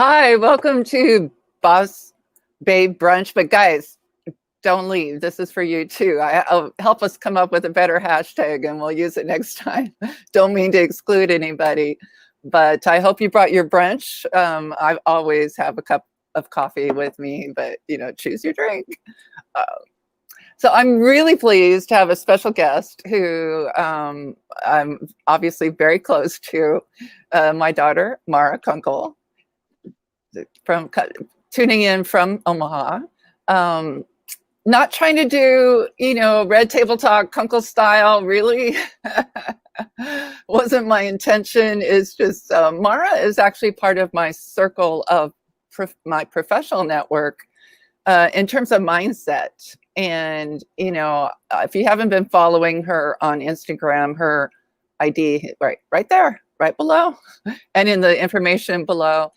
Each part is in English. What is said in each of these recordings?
Hi, welcome to Boss Babe Brunch. But guys, don't leave. This is for you too. I'll help us come up with a better hashtag and we'll use it next time. Don't mean to exclude anybody, but I hope you brought your brunch. I always have a cup of coffee with me, but choose your drink. So I'm really pleased to have a special guest who I'm obviously very close to, my daughter, Mara Kunkel, from tuning in from Omaha. Not trying to do, red table talk, Kunkel style, really wasn't my intention. It's just, Mara is actually part of my circle of my professional network in terms of mindset. And, if you haven't been following her on Instagram, her ID, right there, right below, and in the information below,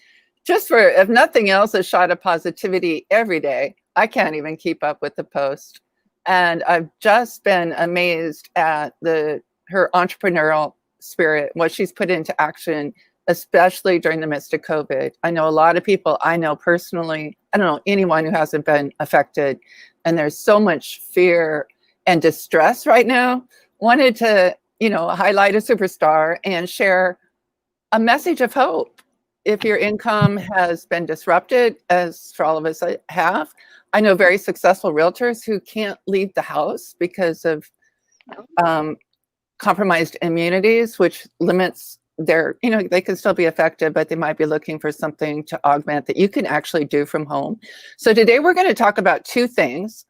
just for, if nothing else, a shot of positivity every day. I can't even keep up with the post. And I've just been amazed at her entrepreneurial spirit, what she's put into action, especially during the midst of COVID. I know a lot of people I know personally. I don't know anyone who hasn't been affected. And there's so much fear and distress right now. Wanted to, highlight a superstar and share a message of hope. If your income has been disrupted, as for all of us have, I know very successful realtors who can't leave the house because of compromised immunities, which limits their, they can still be effective, but they might be looking for something to augment that you can actually do from home. So today we're going to talk about two things.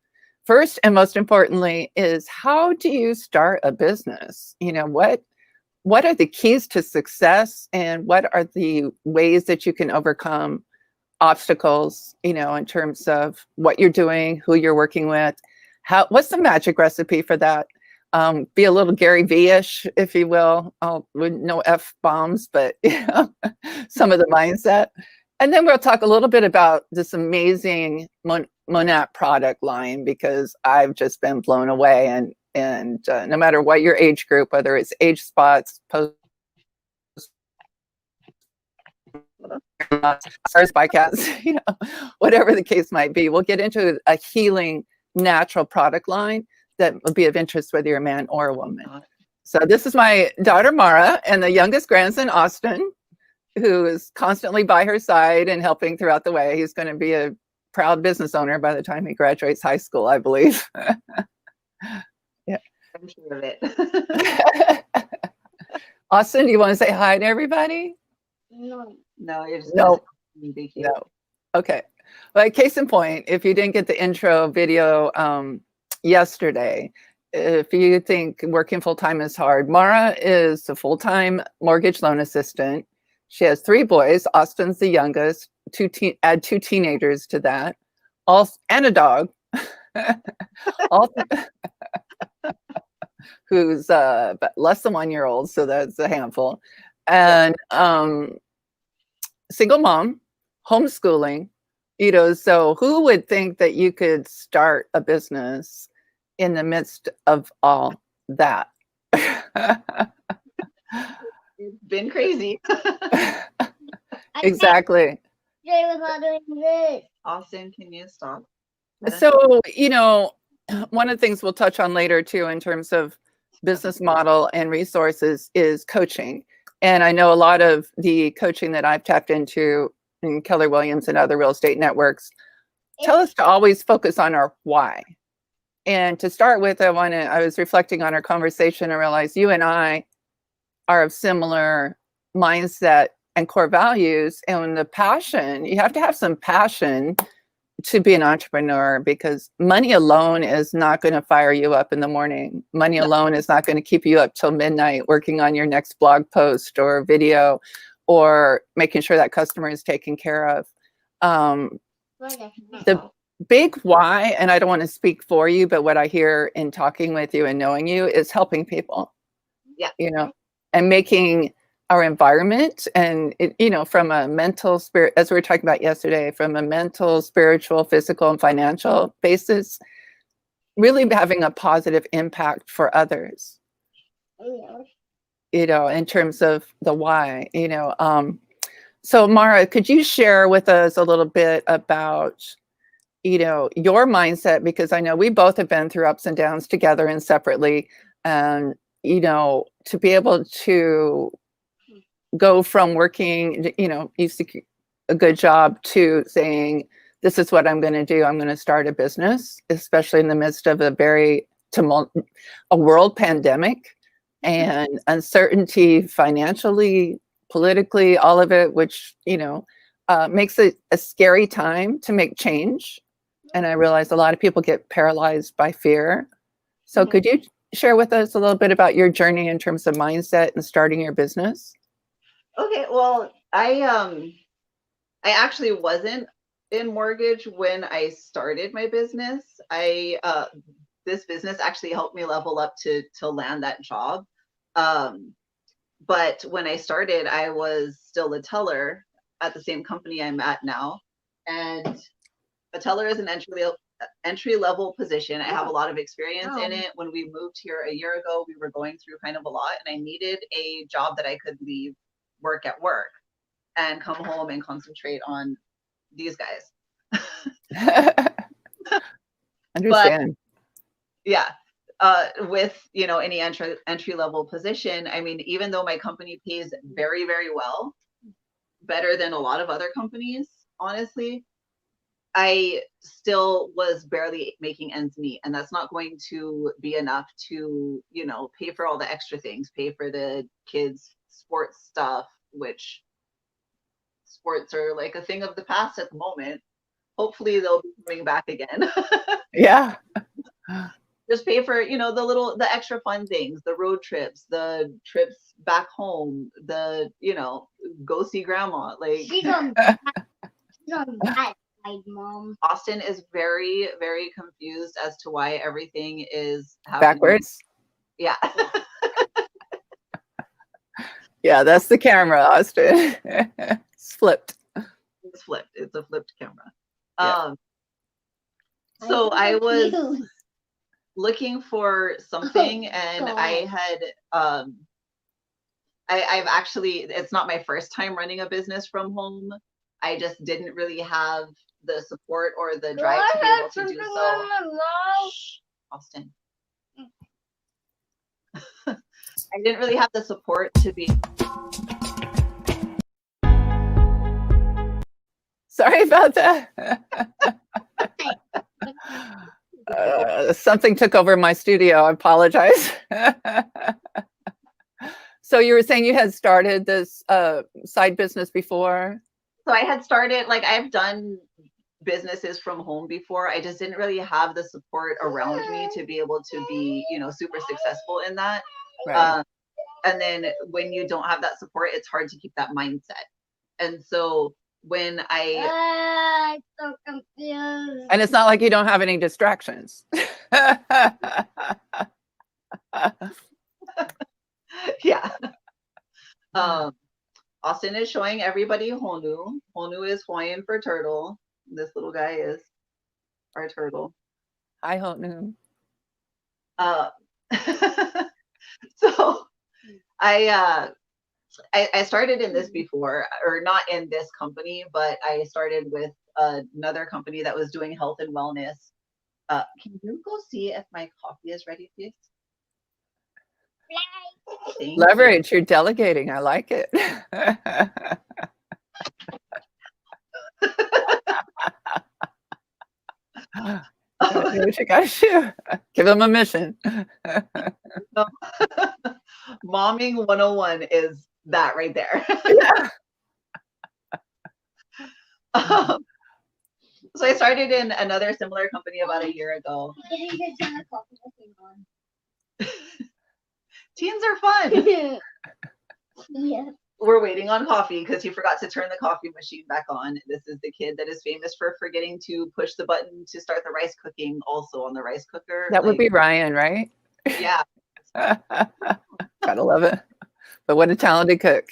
First, and most importantly, is how do you start a business? What are the keys to success, and what are the ways that you can overcome obstacles, in terms of what you're doing, who you're working with, what's the magic recipe for that? Be a little Gary V-ish, if you will. No F-bombs, but some of the mindset. And then we'll talk a little bit about this amazing MONAT product line, because I've just been blown away. And no matter what your age group, whether it's age spots, post, bycats, whatever the case might be, we'll get into a healing natural product line that will be of interest whether you're a man or a woman. So this is my daughter, Mara, and the youngest grandson, Austin, who is constantly by her side and helping throughout the way. He's going to be a proud business owner by the time he graduates high school, I believe. Yeah. I'm sure of it. Austin, do you want to say hi to everybody? No, you're just no. Thank you. No. Okay. Well, case in point, if you didn't get the intro video yesterday, if you think working full-time is hard, Mara is a full-time mortgage loan assistant. She has 3 boys. Austin's the youngest. Add 2 teenagers to that, and a dog. Who's less than 1 year old, so that's a handful. And single mom, homeschooling, so who would think that you could start a business in the midst of all that? It's been crazy. Exactly. Austin, can you stop? So, one of the things we'll touch on later too, in terms of business model and resources, is coaching. And I know a lot of the coaching that I've tapped into in Keller Williams and other real estate networks tell us to always focus on our why. And to start with, I was reflecting on our conversation and realized you and I are of similar mindset and core values. And the passion, you have to have some passion to be an entrepreneur, because money alone is not going to fire you up in the morning. Money alone is not going to keep you up till midnight working on your next blog post or video, or making sure that customer is taken care of. The big why, and I don't want to speak for you, but what I hear in talking with you and knowing you is helping people. Yeah. And making our environment, and from a mental, spirit, as we were talking about yesterday, from a mental, spiritual, physical, and financial basis, really having a positive impact for others. In terms of the why, So Mara, could you share with us a little bit about, your mindset? Because I know we both have been through ups and downs together and separately. And, to be able to go from working, used to a good job to saying, this is what I'm going to do. I'm going to start a business, especially in the midst of a very a world pandemic and uncertainty financially, politically, all of it, which, makes it a scary time to make change. And I realize a lot of people get paralyzed by fear. So could you share with us a little bit about your journey in terms of mindset and starting your business? Okay, well, I actually wasn't in mortgage when I started my business. This business actually helped me level up to land that job. But when I started, I was still a teller at the same company I'm at now. And a teller is an entry level position. I have a lot of experience in it. When we moved here a year ago, we were going through kind of a lot, and I needed a job that I could leave work at work and come home and concentrate on these guys. Understand. But yeah, with any entry level position, I mean, even though my company pays very, very well, better than a lot of other companies, honestly, I still was barely making ends meet, and that's not going to be enough to, pay for all the extra things, pay for the kids' sports stuff, which sports are like a thing of the past at the moment. Hopefully they'll be coming back again. Yeah. Just pay for, the extra fun things, the road trips, the trips back home, the, go see grandma. Like she's on that side, Mom. Austin is very, very confused as to why everything is happening Backwards. Yeah. Yeah, that's the camera, Austin. It's flipped. It's flipped. It's a flipped camera. Yeah. So I was looking for something, and I had I've actually, it's not my first time running a business from home. I just didn't really have the support or the drive to be able to do so. Shh, Austin. I didn't really have the support to be. Sorry about that. Something took over my studio. I apologize. So you were saying you had started this side business before? So I had started, like, I've done businesses from home before. I just didn't really have the support around me to be able to be, super successful in that. Right. And then when you don't have that support, it's hard to keep that mindset. And so when I'm so confused. And it's not like you don't have any distractions. Yeah. Austin is showing everybody Honu. Honu is Hawaiian for turtle. This little guy is our turtle. Hi, Honu. So I started in this before, or not in this company, but I started with another company that was doing health and wellness. Can you go see if my coffee is ready, please? Leverage, you're delegating. I like it. Do what you gotta do. Give them a mission. Momming 101 is that right there. Yeah. So I started in another similar company about a year ago. Teens are fun. Yeah. We're waiting on coffee because he forgot to turn the coffee machine back on. This is the kid that is famous for forgetting to push the button to start the rice cooking also on the rice cooker. That would be Ryan, right? Yeah. Gotta love it. But what a talented cook.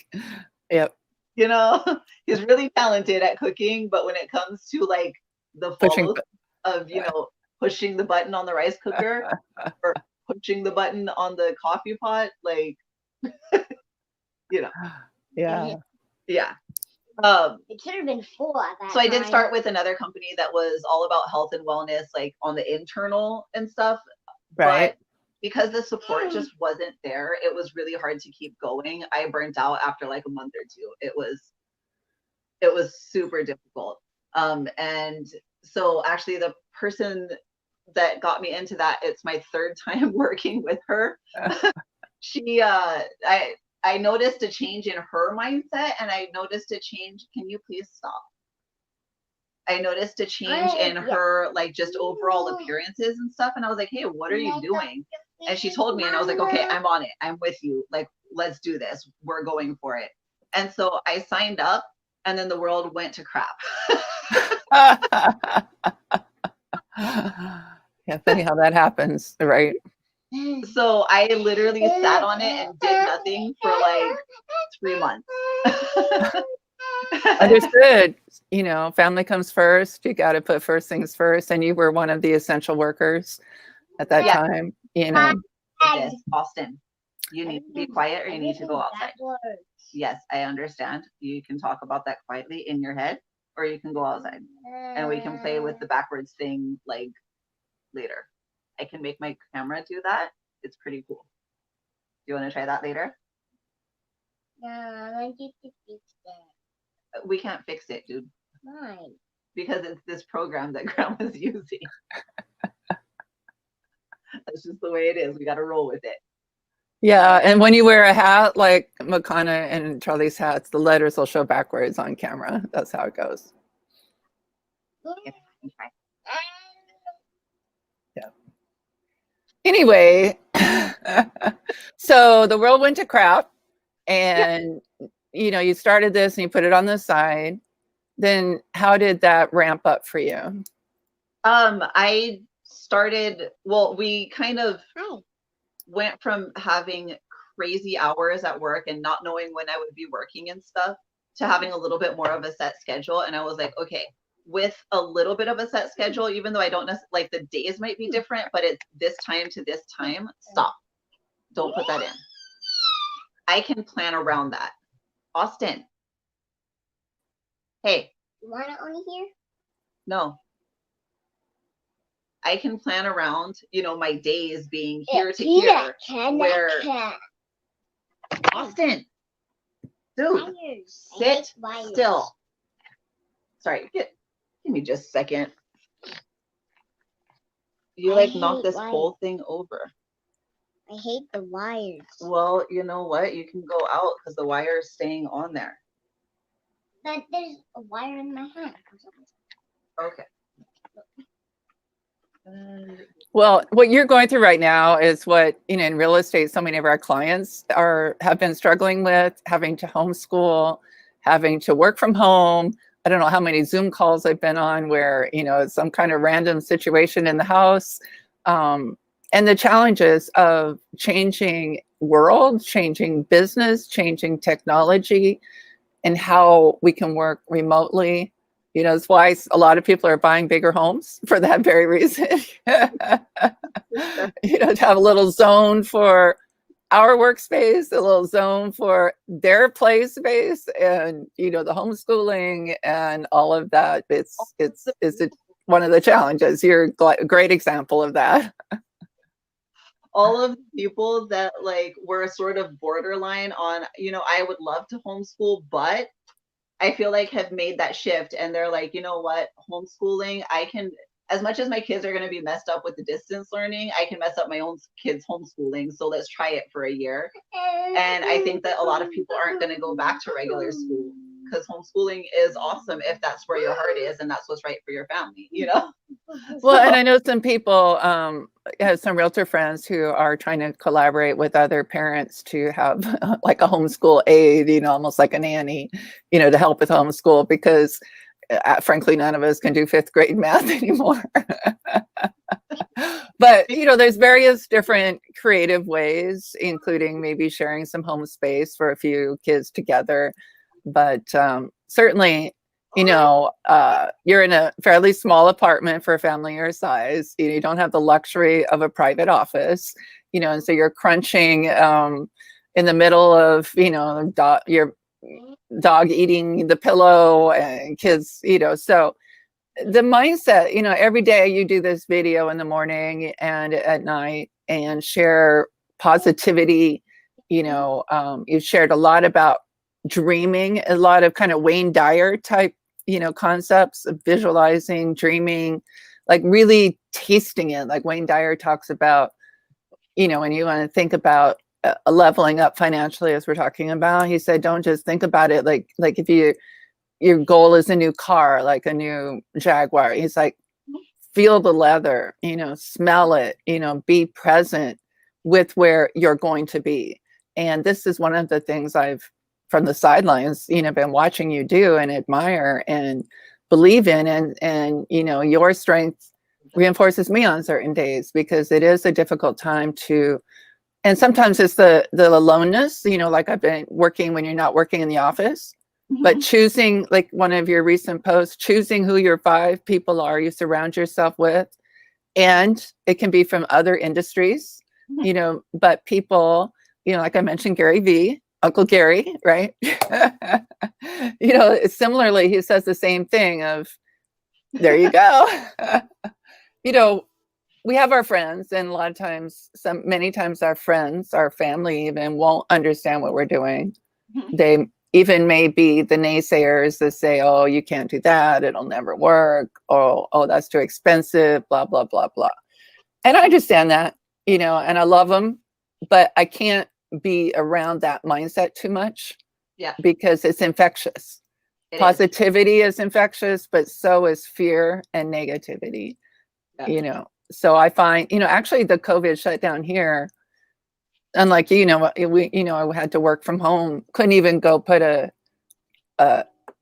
Yep. He's really talented at cooking, but when it comes to like the follow of, pushing the button on the rice cooker or pushing the button on the coffee pot, like, Yeah. Yeah. It should have been 4 at that So I did time. start with another company that was all about health and wellness, like on the internal and stuff. Right. But because the support just wasn't there, it was really hard to keep going. I burnt out after like a month or two. It was super difficult. And so actually the person that got me into that, it's my 3rd time working with her. She I noticed a change in her mindset, and I noticed a change. Can you please stop? I noticed a change in her, like, just overall appearances and stuff. And I was like, hey, what are you doing? And she told me, and I was like, okay, I'm on it. I'm with you. Like, let's do this. We're going for it. And so I signed up, and then the world went to crap. Yeah, funny how that happens, right? So I literally sat on it and did nothing for like 3 months. Understood. You know, family comes first. You got to put first things first. And you were one of the essential workers at that time, you know. This, Austin, you need to be quiet or you need to go outside. Yes, I understand. You can talk about that quietly in your head, or you can go outside and we can play with the backwards thing like later. I can make my camera do that. It's pretty cool. Do you want to try that later? No, I want you to fix that. We can't fix it, dude. Why? Because it's this program that Grandma's using. That's just the way it is. We got to roll with it. Yeah, and when you wear a hat like Makana and Charlie's hats, the letters will show backwards on camera. That's how it goes. Yeah. Anyway, so the world went to crap, and you know, you started this and you put it on the side. Then how did that ramp up for you? I started, well, we kind of went from having crazy hours at work and not knowing when I would be working and stuff to having a little bit more of a set schedule. And I was like, okay, with a little bit of a set schedule, even though I don't necessarily, like, the days might be different, but it's this time to this time, stop. Don't put that in. I can plan around that. Austin. Hey. You want it on here? No. I can plan around, you know, my days being here to here. Where Austin, dude, sit still. Sorry, give me just a second. You like knock this whole thing over. I hate the wires. Well, you know what? You can go out because the wire is staying on there. But there's a wire in my hand. Okay. Well, what you're going through right now is what, you know, in real estate, so many of our clients have been struggling with, having to homeschool, having to work from home. I don't know how many Zoom calls I've been on where, you know, it's some kind of random situation in the house. And the challenges of changing world, changing business, changing technology, and how we can work remotely. You know, it's why a lot of people are buying bigger homes for that very reason. You know, to have a little zone for our workspace, a little zone for their play space, and, you know, the homeschooling and all of that. It's one of the challenges. You're a great example of that. All of the people that like were sort of borderline on, you know, I would love to homeschool, but I feel like have made that shift, and they're like, you know what, homeschooling, I can, as much as my kids are going to be messed up with the distance learning, I can mess up my own kids homeschooling. So let's try it for a year. And I think that a lot of people aren't going to go back to regular school, because homeschooling is awesome if that's where your heart is and that's what's right for your family, you know? Well, and I know some people, have some realtor friends who are trying to collaborate with other parents to have like a homeschool aide, you know, almost like a nanny, you know, to help with homeschool, because frankly, none of us can do 5th grade math anymore. But, you know, there's various different creative ways, including maybe sharing some home space for a few kids together. But certainly, you know, you're in a fairly small apartment for a family your size. You know, you don't have the luxury of a private office, you know, and so you're crunching in the middle of, you know, your dog eating the pillow and kids, you know, so the mindset, you know, every day you do this video in the morning and at night and share positivity, you know, you've shared a lot about dreaming, a lot of kind of Wayne Dyer type, you know, concepts of visualizing, dreaming, like really tasting it. Like Wayne Dyer talks about, you know, when you want to think about leveling up financially, as we're talking about, he said, don't just think about it like if your goal is a new car, like a new Jaguar. He's like, feel the leather, you know, smell it, you know, be present with where you're going to be. And this is one of the things I've, from the sidelines, you know, been watching you do and admire and believe in. And you know, your strength reinforces me on certain days, because it is a difficult time to, and sometimes it's the aloneness, you know, like I've been working when you're not working in the office. But choosing, like one of your recent posts, choosing who your 5 people are you surround yourself with. And it can be from other industries, you know, but people, you know, like I mentioned, Gary V, Uncle Gary, right? You know, similarly, he says the same thing of, there you go. You know, we have our friends, and a lot of times, many times our friends, our family even won't understand what we're doing. They even may be the naysayers that say, oh, you can't do that, it'll never work, or oh, that's too expensive, blah, blah, blah, blah. And I understand that, you know, and I love them, but I can't be around that mindset too much. Yeah. Because it's infectious. Positivity is infectious, but so is fear and negativity. Yeah. You know, so I find, you know, actually the COVID shutdown here, unlike, you know, I had to work from home, couldn't even go put a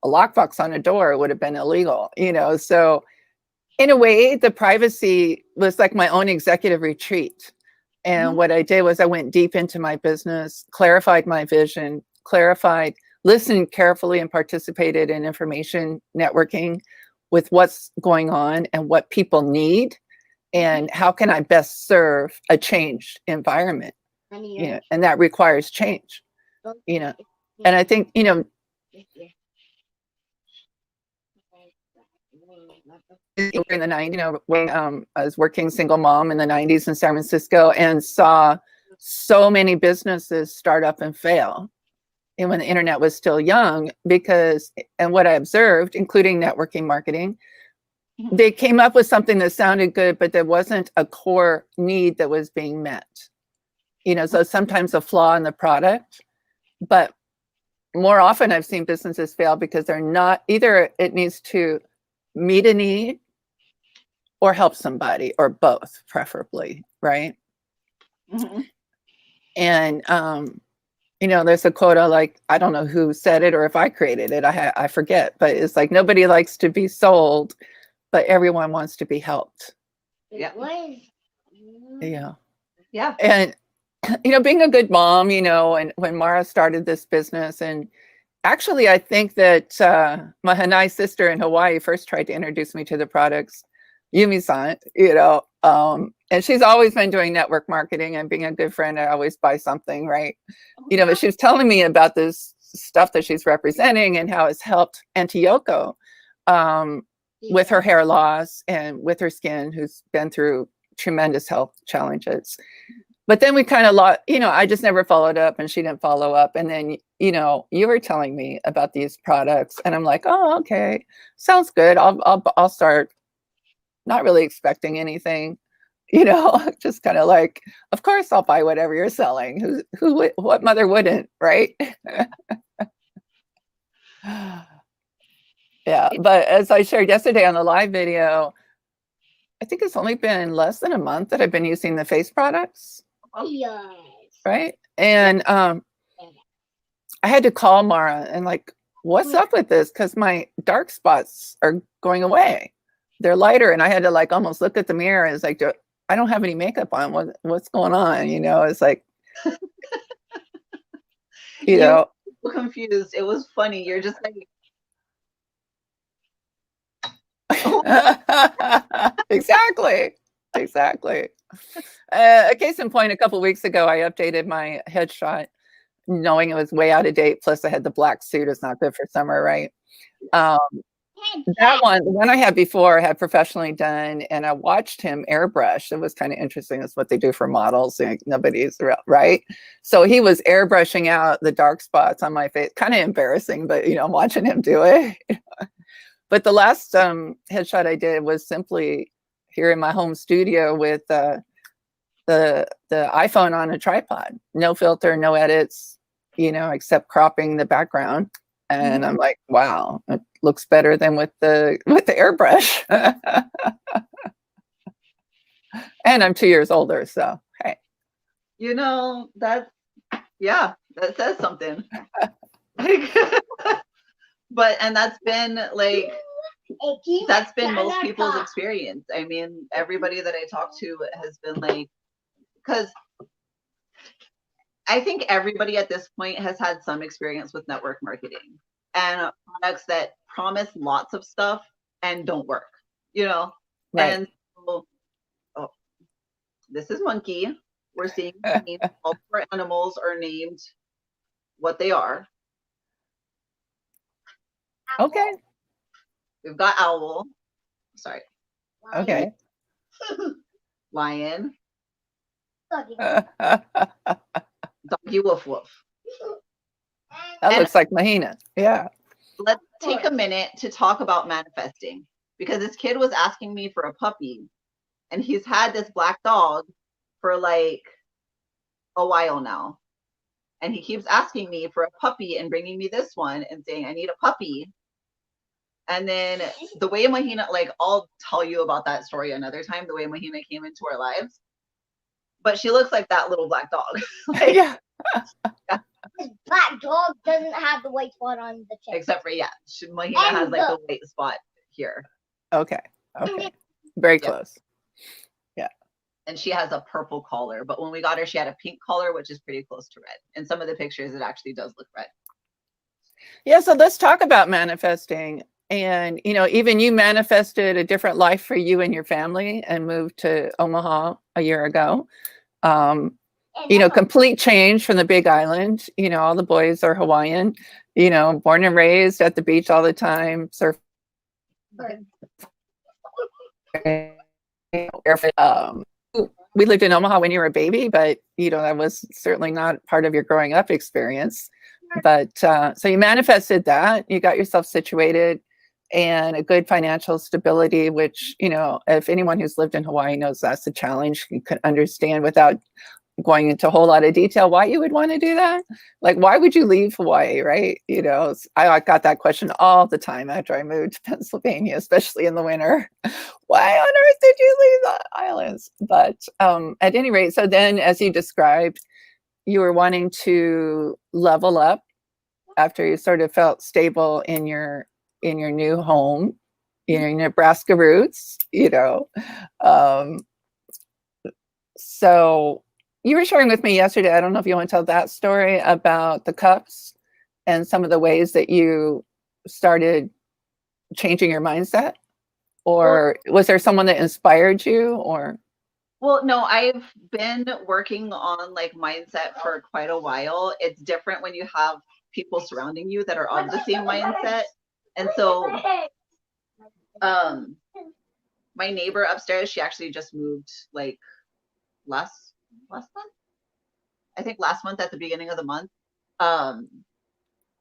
lockbox on a door. It would have been illegal, you know. So in a way, the privacy was like my own executive retreat. And what I did was I went deep into my business, clarified my vision, listened carefully, and participated in information networking with what's going on and what people need, and how can I best serve a changed environment. You know, and that requires change, you know. And I think, you know, in the 90s, you know, when I was working single mom in the 90s in San Francisco, and saw so many businesses start up and fail, and when the internet was still young, because, and what I observed, including networking marketing, they came up with something that sounded good, but there wasn't a core need that was being met. You know, so sometimes a flaw in the product, but more often I've seen businesses fail because they're not, either it needs to meet a need or help somebody, or both, preferably, right? And, you know, there's a quote, like, I don't know who said it or if I created it, I forget, but it's like, nobody likes to be sold, but everyone wants to be helped. Yeah. Yeah. Yeah. And, you know, being a good mom, you know, and when Mara started this business, and actually, I think that my Hanai sister in Hawaii first tried to introduce me to the products, Yumi-san, you know, and she's always been doing network marketing, and being a good friend, I always buy something, right? You know, but she was telling me about this stuff that she's representing and how it's helped Auntie Yoko with her hair loss and with her skin, who's been through tremendous health challenges. But then we kind of lost, you know, I just never followed up, and she didn't follow up. And then, you know, you were telling me about these products, and I'm like, oh, okay, sounds good. I'll start, not really expecting anything, you know, just kind of like, of course I'll buy whatever you're selling. What mother wouldn't, right? Yeah, but as I shared yesterday on the live video, I think it's only been less than a month that I've been using the face products. Yes. Right. And I had to call Mara and like, what's up with this? Because my dark spots are going away. They're lighter. And I had to like almost look at the mirror. It's like, I don't have any makeup on. What's going on? You know, it's like, you know. So confused. It was funny. You're just like, Exactly. A case in point, a couple of weeks ago, I updated my headshot knowing it was way out of date. Plus I had the black suit. It's not good for summer, right? That one I had before, I had professionally done, and I watched him airbrush. It was kind of interesting. That's what they do for models. Like, nobody's right. So he was airbrushing out the dark spots on my face. Kind of embarrassing, but I'm watching him do it. But the last headshot I did was simply here in my home studio with the iPhone on a tripod. No filter, no edits, except cropping the background. And I'm like, wow, it looks better than with the airbrush. And I'm 2 years older, so hey. That says something. And that's been most people's experience. I mean, everybody that I talk to has been like, because I think everybody at this point has had some experience with network marketing and products that promise lots of stuff and don't work, Right. And so, this is Monkey. We're seeing all four animals are named what they are. Okay. We've got owl. Sorry. Okay. Lion. That Doggy woof woof. looks like Mahina. Yeah. Let's take a minute to talk about manifesting, because this kid was asking me for a puppy, and he's had this black dog for like a while now. And he keeps asking me for a puppy and bringing me this one and saying, I need a puppy. And then the way Mahina, I'll tell you about that story another time, the way Mahina came into our lives. But she looks like that little black dog. Yeah. This black dog doesn't have the white spot on the chest. Except for, Mahina has the white spot here. Okay. Very close. Yeah. And she has a purple collar. But when we got her, she had a pink collar, which is pretty close to red. In some of the pictures, it actually does look red. Yeah. So let's talk about manifesting. And, even you manifested a different life for you and your family and moved to Omaha a year ago. Complete change from the Big Island. All the boys are Hawaiian, born and raised at the beach all the time, surf. We lived in Omaha when you were a baby, but, that was certainly not part of your growing up experience. But so you manifested that, you got yourself situated and a good financial stability, which, if anyone who's lived in Hawaii knows that's a challenge. You can understand without going into a whole lot of detail why you would want to do that. Like, why would you leave Hawaii, right? I got that question all the time after I moved to Pennsylvania, especially in the winter. Why on earth did you leave the islands? But at any rate, so then, as you described, you were wanting to level up after you sort of felt stable in your new home, your Nebraska roots, so you were sharing with me yesterday, I don't know if you want to tell that story about the cups and some of the ways that you started changing your mindset, or was there someone that inspired you, or? Well, no, I've been working on mindset for quite a while. It's different when you have people surrounding you that are of the same mindset. And so my neighbor upstairs, she actually just moved last month. I think last month at the beginning of the month.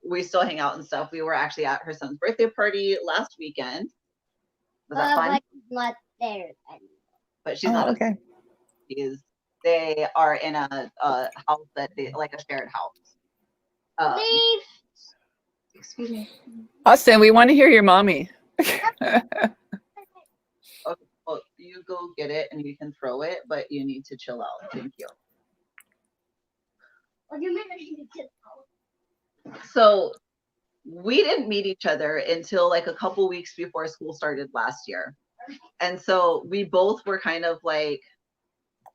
We still hang out and stuff. We were actually at her son's birthday party last weekend. Was that fun? But she's not there anymore. But she's not okay. They are in a house that they a shared house. Leave. Excuse me. Austin, we want to hear your mommy. Okay, well, you go get it and you can throw it, but you need to chill out. Thank you. What do you mean I need to chill out? So we didn't meet each other until a couple weeks before school started last year. And so we both were kind of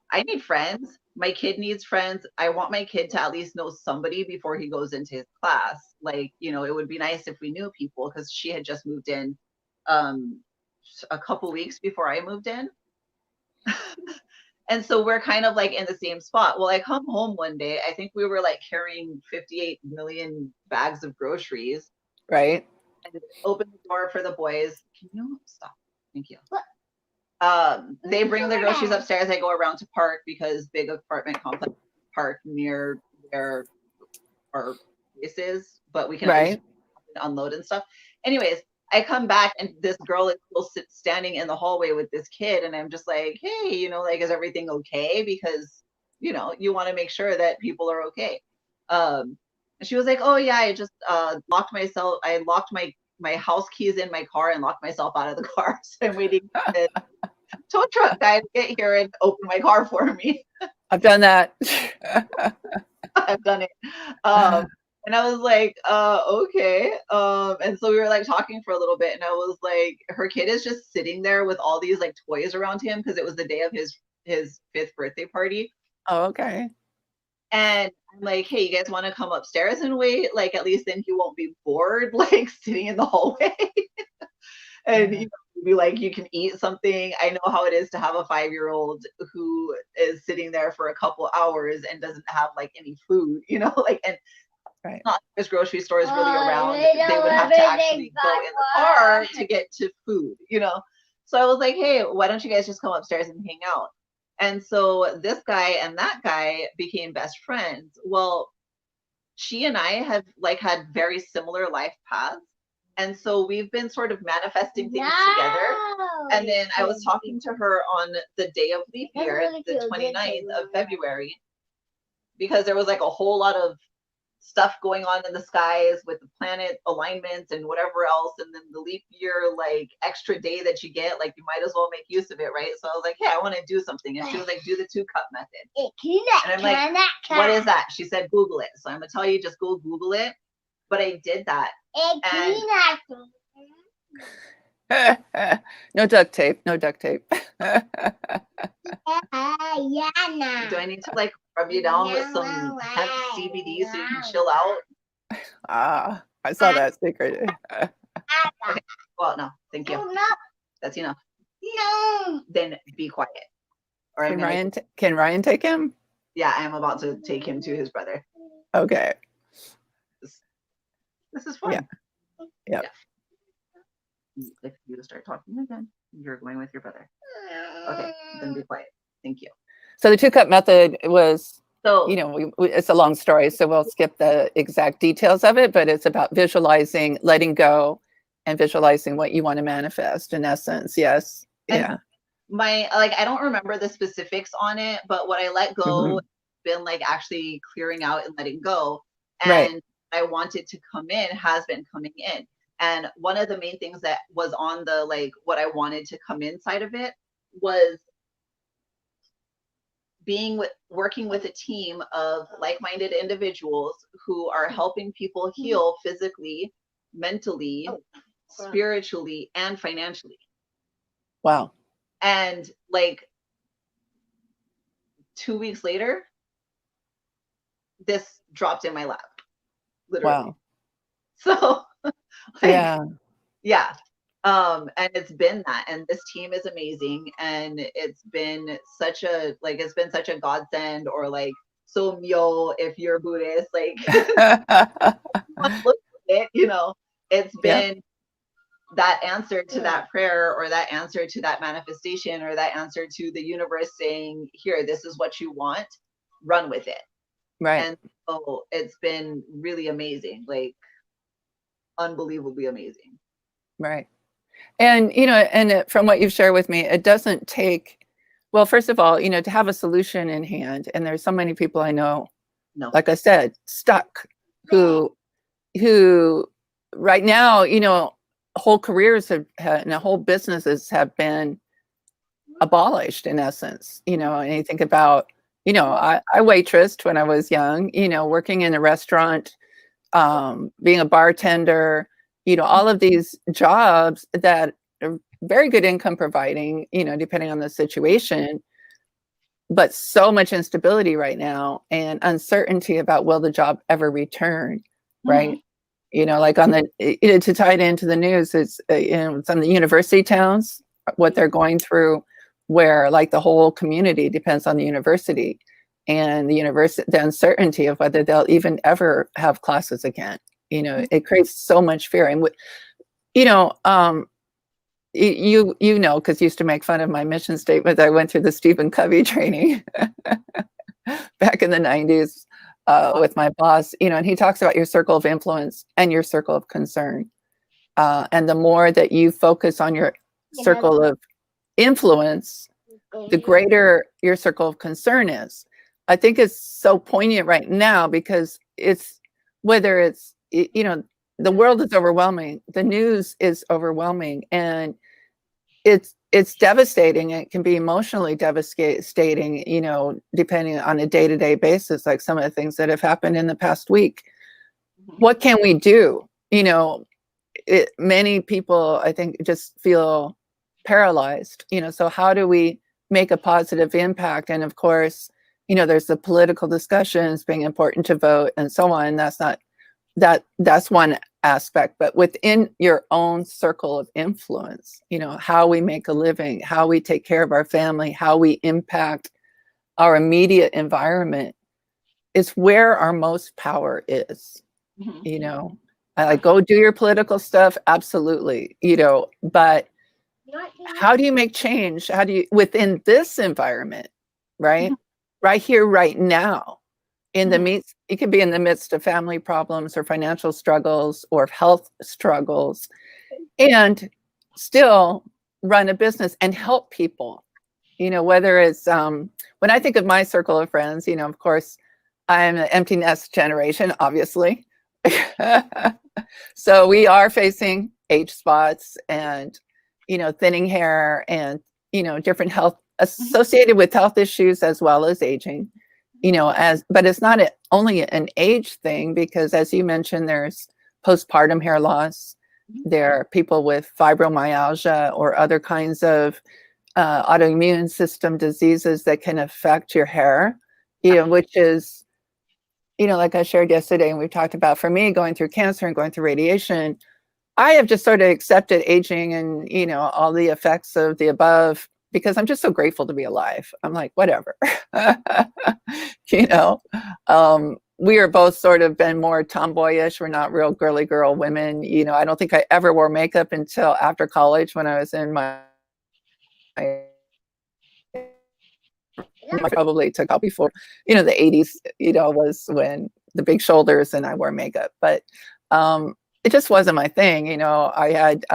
I need friends. My kid needs friends. I want my kid to at least know somebody before he goes into his class. It would be nice if we knew people, because she had just moved in a couple weeks before I moved in. And so we're kind of like in the same spot. Well, I come home one day, I think we were like carrying 58 million bags of groceries. Right. And open the door for the boys. Can you stop? Thank you. What? They bring their groceries upstairs. I go around to park because big apartment complex park near where our place is, but we can always unload and stuff. Anyways, I come back and this girl is still standing in the hallway with this kid, and I'm just like, hey, you know, like, is everything okay? Because, you know, you want to make sure that people are okay. And she was like, oh yeah, I just locked my house keys in my car and locked myself out of the car. So I'm waiting for the tow truck guy to get here and open my car for me. I've done that. I've done it. And I was like, okay. And so we were like talking for a little bit, and I was like, her kid is just sitting there with all these like toys around him because it was the day of his 5th birthday party. Oh, okay. And I'm like, hey, you guys want to come upstairs and wait? Like, at least then he won't be bored, like sitting in the hallway. And you know, be like, you can eat something. I know how it is to have a 5-year-old who is sitting there for a couple hours and doesn't have like any food, you know, like, and not there's grocery stores really around. They would have to actually go in the car to get to food, you know. So I was like, hey, why don't you guys just come upstairs and hang out? And so this guy and that guy became best friends. Well, she and I have like had very similar life paths. And so we've been sort of manifesting things together. And then I was talking to her on the day of leap year, the 29th of February, because there was like a whole lot of stuff going on in the skies with the planet alignments and whatever else. And then the leap year, like extra day that you get, like you might as well make use of it, right? So I was like, hey, I want to do something. And she was like, do the 2-cup method. And I'm like, what is that? She said, Google it. So I'm going to tell you, just go Google it. But I did that. And no duct tape. No duct tape. Do I need to like rub you down with some hemp CBD so you can chill out? Ah, I saw that secret. Okay. Well, no, thank you. That's enough. No. Then be quiet. Or Can Ryan take him? Yeah, I'm about to take him to his brother. Okay. This is fun. Yeah. If you start talking again, you're going with your brother. Okay, then be quiet. Thank you. So the 2-cup method was, so, you know, it's a long story, so we'll skip the exact details of it, but it's about visualizing, letting go, and visualizing what you want to manifest in essence. Yes. Yeah. I don't remember the specifics on it, but what I let go has been like actually clearing out and letting go. And I wanted to come in has been coming in. And one of the main things that was on the, like, what I wanted to come inside of it was working with a team of like-minded individuals who are helping people heal physically, mentally, spiritually, and financially. Wow. And like 2 weeks later, this dropped in my lap, literally. Wow. So yeah. And it's been that, and this team is amazing, and it's been such a godsend, or like, so myo if you're Buddhist, like look at it, you know, it's been that answer to that prayer, or that answer to that manifestation, or that answer to the universe saying, here, this is what you want, run with it. Right. And so it's been really amazing, like unbelievably amazing. Right. And, you know, and from what you've shared with me, it doesn't take, well, first of all, you know, to have a solution in hand. And there's so many people I know, like I said, stuck, who right now, you know, whole careers and whole businesses have been abolished in essence, you know. And you think about, you know, I waitressed when I was young, you know, working in a restaurant, being a bartender, you know, all of these jobs that are very good income providing, you know, depending on the situation, but so much instability right now and uncertainty about will the job ever return, right? You know, like on the, you know, to tie it into the news, it's, you know, some of the university towns, what they're going through where like the whole community depends on the university, and the uncertainty of whether they'll even ever have classes again. You know, it creates so much fear. And you know, you know, because you used to make fun of my mission statement. I went through the Stephen Covey training back in the 90s with my boss, you know, and he talks about your circle of influence and your circle of concern. And the more that you focus on your circle of influence, the greater your circle of concern is. I think it's so poignant right now because it's, whether it's, you know, the world is overwhelming, the news is overwhelming, and it's devastating. It can be emotionally devastating, you know, depending on a day-to-day basis, like some of the things that have happened in the past week. What can we do? You know, many people, I think, just feel paralyzed, you know, so how do we make a positive impact? And of course, you know, there's the political discussions being important to vote and so on. That's one aspect, but within your own circle of influence, you know, how we make a living, how we take care of our family, how we impact our immediate environment is where our most power is. You know, like, go do your political stuff, absolutely, you know, but how do you make change? How do you, within this environment, right? Right here, right now, in the midst, it could be in the midst of family problems or financial struggles or health struggles, and still run a business and help people. You know, whether it's, when I think of my circle of friends, you know, of course, I'm an empty nest generation, obviously. So we are facing age spots and, you know, thinning hair and, you know, different health associated with health issues as well as aging, you know, but it's not only an age thing, because as you mentioned, there's postpartum hair loss. There are people with fibromyalgia or other kinds of autoimmune system diseases that can affect your hair, you know, which is, you know, like I shared yesterday, and we've talked about, for me, going through cancer and going through radiation, I have just sort of accepted aging and, you know, all the effects of the above, because I'm just so grateful to be alive. I'm like, whatever, you know, we are both sort of been more tomboyish. We're not real girly girl women. You know, I don't think I ever wore makeup until after college, when I was in my probably took out before, you know, the 80s, you know, was when the big shoulders and I wore makeup, but it just wasn't my thing. You know, I had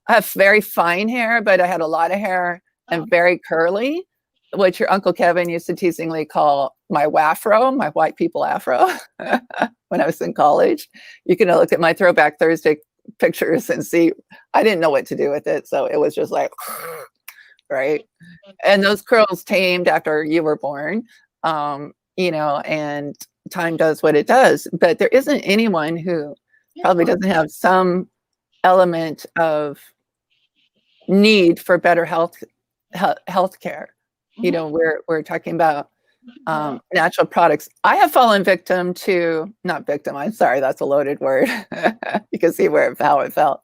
I have very fine hair, but I had a lot of hair and very curly, which your Uncle Kevin used to teasingly call my wafro, my white people afro, when I was in college. You can look at my Throwback Thursday pictures and see, I didn't know what to do with it. So it was just like, right? And those curls tamed after you were born, you know, and time does what it does. But there isn't anyone who probably doesn't have some element of need for better health care. You know, we're talking about natural products. I have fallen victim to, not victim, I'm sorry, that's a loaded word. You can see how it felt.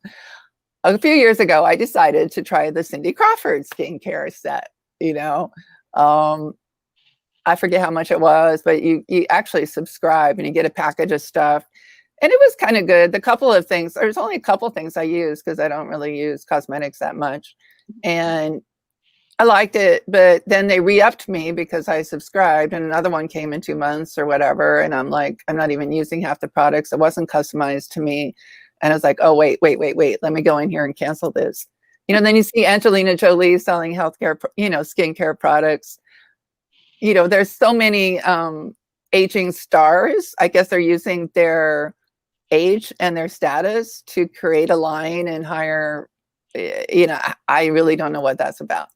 A few years ago, I decided to try the Cindy Crawford skincare set. You know, I forget how much it was, but you actually subscribe and you get a package of stuff. And it was kind of good. The couple of things, there's only a couple things I use because I don't really use cosmetics that much. And I liked it, but then they re-upped me because I subscribed, and another one came in 2 months or whatever. And I'm like, I'm not even using half the products. It wasn't customized to me. And I was like, oh, wait, let me go in here and cancel this. You know, then you see Angelina Jolie selling healthcare, you know, skincare products. You know, there's so many aging stars. I guess they're using their age and their status to create a line and hire, you know, I really don't know what that's about.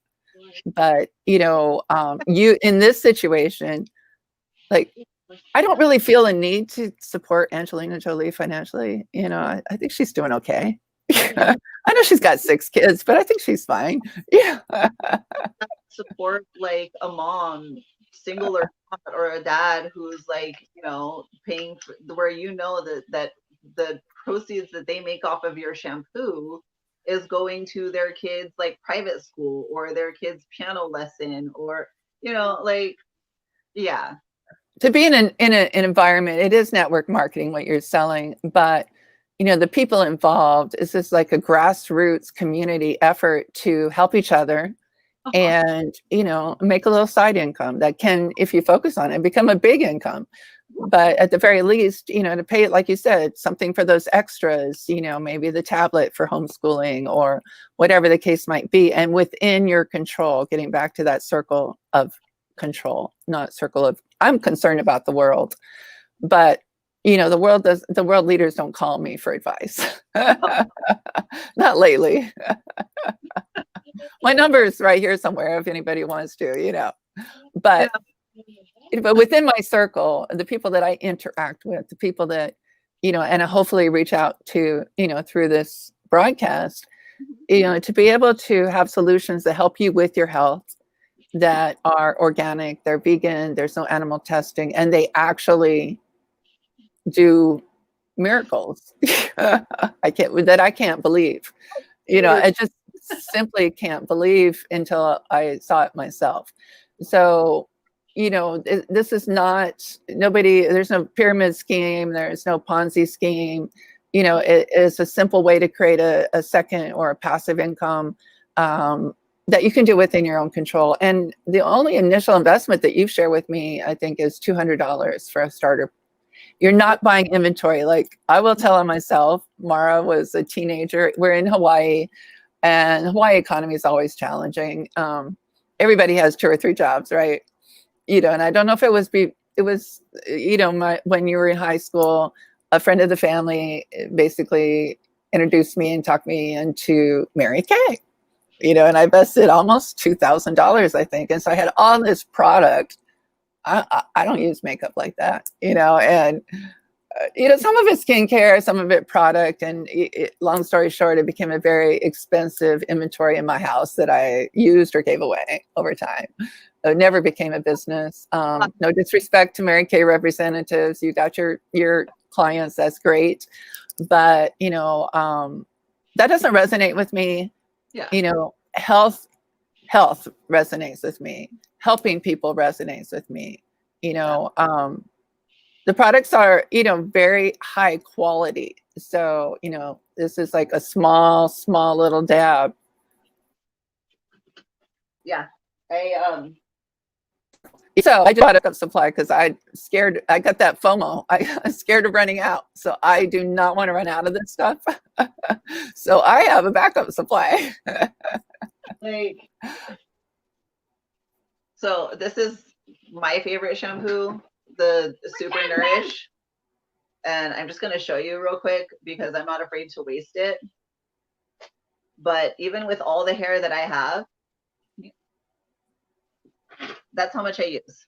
But, you know, you, in this situation, like, I don't really feel a need to support Angelina Jolie financially. You know, I think she's doing okay. I know she's got 6 kids, but I think she's fine. Yeah. Support like a mom, single or a dad who's like, you know, paying for, where you know that the proceeds that they make off of your shampoo is going to their kids like private school or their kids piano lesson, or like, yeah. To be in an environment, it is network marketing what you're selling, but the people involved is just like a grassroots community effort to help each other and make a little side income that can, if you focus on it, become a big income. But at the very least, to pay it, like you said, something for those extras, maybe the tablet for homeschooling or whatever the case might be, and within your control, getting back to that circle of control, not circle of, I'm concerned about the world, but the world leaders don't call me for advice. Not lately. My number is right here somewhere if anybody wants to, but within my circle, the people that I interact with, the people that, and I hopefully reach out to, through this broadcast, to be able to have solutions that help you with your health, that are organic, they're vegan, there's no animal testing, and they actually do miracles. I can't believe. I just simply can't believe until I saw it myself. So, this is not, there's no pyramid scheme, there's no Ponzi scheme. It is a simple way to create a second or a passive income that you can do within your own control. And the only initial investment that you've shared with me, I think, is $200 for a starter. You're not buying inventory. Like I will tell on myself, Mara was a teenager. We're in Hawaii, and Hawaii economy is always challenging. Everybody has 2 or 3 jobs, right? And I don't know if it was when you were in high school, a friend of the family basically introduced me and talked me into Mary Kay. And I invested almost $2,000, I think. And so I had all this product. I don't use makeup like that, and, some of it skincare, some of it product. And long story short, it became a very expensive inventory in my house that I used or gave away over time. It never became a business. No disrespect to Mary Kay representatives. You got your clients. That's great. But, that doesn't resonate with me. Yeah. Health resonates with me. Helping people resonates with me. The products are, very high quality. So, this is like a small little dab. Yeah. So I just bought up supply because I got that FOMO. I'm scared of running out. So I do not want to run out of this stuff. So I have a backup supply. So this is my favorite shampoo, the Super Nourish. And I'm just going to show you real quick because I'm not afraid to waste it. But even with all the hair that I have, that's how much I use.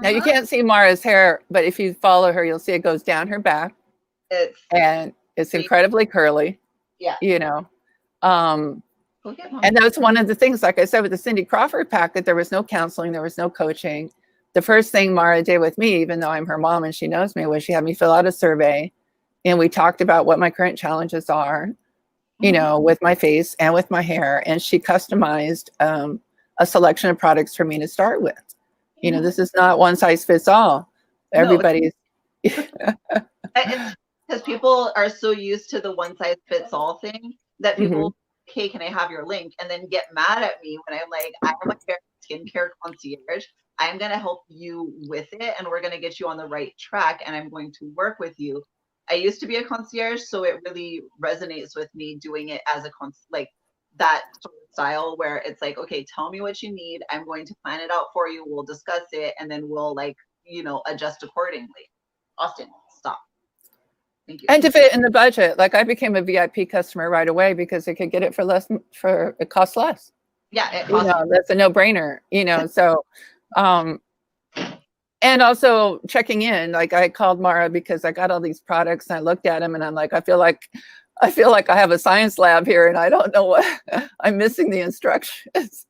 Now you can't see Mara's hair, but if you follow her, you'll see it goes down her back. It's incredibly curly. Yeah. And that's one of the things, like I said, with the Cindy Crawford packet, there was no counseling, there was no coaching. The first thing Mara did with me, even though I'm her mom and she knows me, was she had me fill out a survey, and we talked about what my current challenges are, with my face and with my hair. And she customized a selection of products for me to start with. This is not one size fits all. Everybody's because people are so used to the one size fits all thing that people, hey, can I have your link? And then get mad at me when I'm like, I'm a skincare concierge. I'm going to help you with it, and we're going to get you on the right track, and I'm going to work with you. I used to be a concierge, so it really resonates with me doing it as like that sort of style where it's like, okay, tell me what you need. I'm going to plan it out for you. We'll discuss it, and then we'll adjust accordingly. Austin, stop. Thank you. And to fit in the budget, like I became a VIP customer right away because I could get it it costs less. Yeah, it costs that's a no-brainer. So, and also checking in. Like I called Mara because I got all these products and I looked at them and I'm like, I feel like I have a science lab here and I don't know what I'm missing the instructions.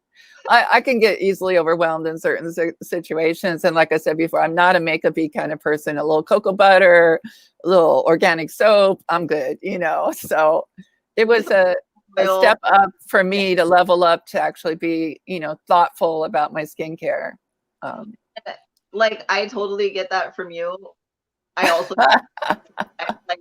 I can get easily overwhelmed in certain situations. And like I said before, I'm not a makeup-y kind of person. A little cocoa butter, a little organic soap, I'm good, So it was a oil. step up for me to level up to actually be, you know, thoughtful about my skincare. Like, I totally get that from you. I also like,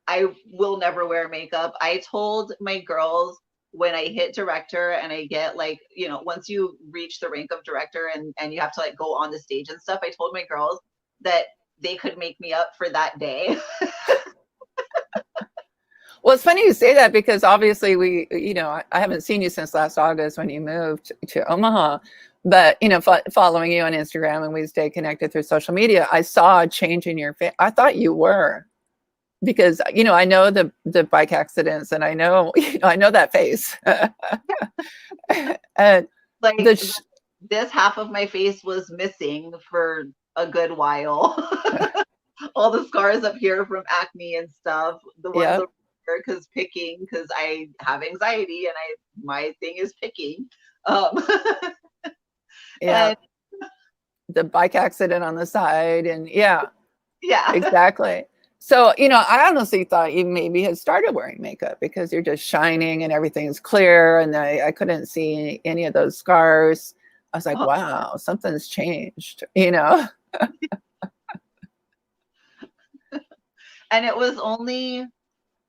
I will never wear makeup. I told my girls when I hit director and I get like, you know, once you reach the rank of director and you have to like go on the stage and stuff, I told my girls that they could make me up for that day. Well, it's funny you say that because obviously we, you know, I haven't seen you since last August when you moved to Omaha, but, you know, following you on Instagram and we stay connected through social media, I saw a change in your face. I thought you were, because, you know, I know the bike accidents and I know, you know, I know that face. And Like the this half of my face was missing for a good while. All the scars up here from acne and stuff. The ones yeah, over here because I have anxiety and my thing is picking. yeah, And the bike accident on the side, and yeah, yeah. exactly. So, you know, I honestly thought you maybe had started wearing makeup because you're just shining and everything's clear, and I couldn't see any of those scars. I was like, wow, something's changed, you know? And it was only,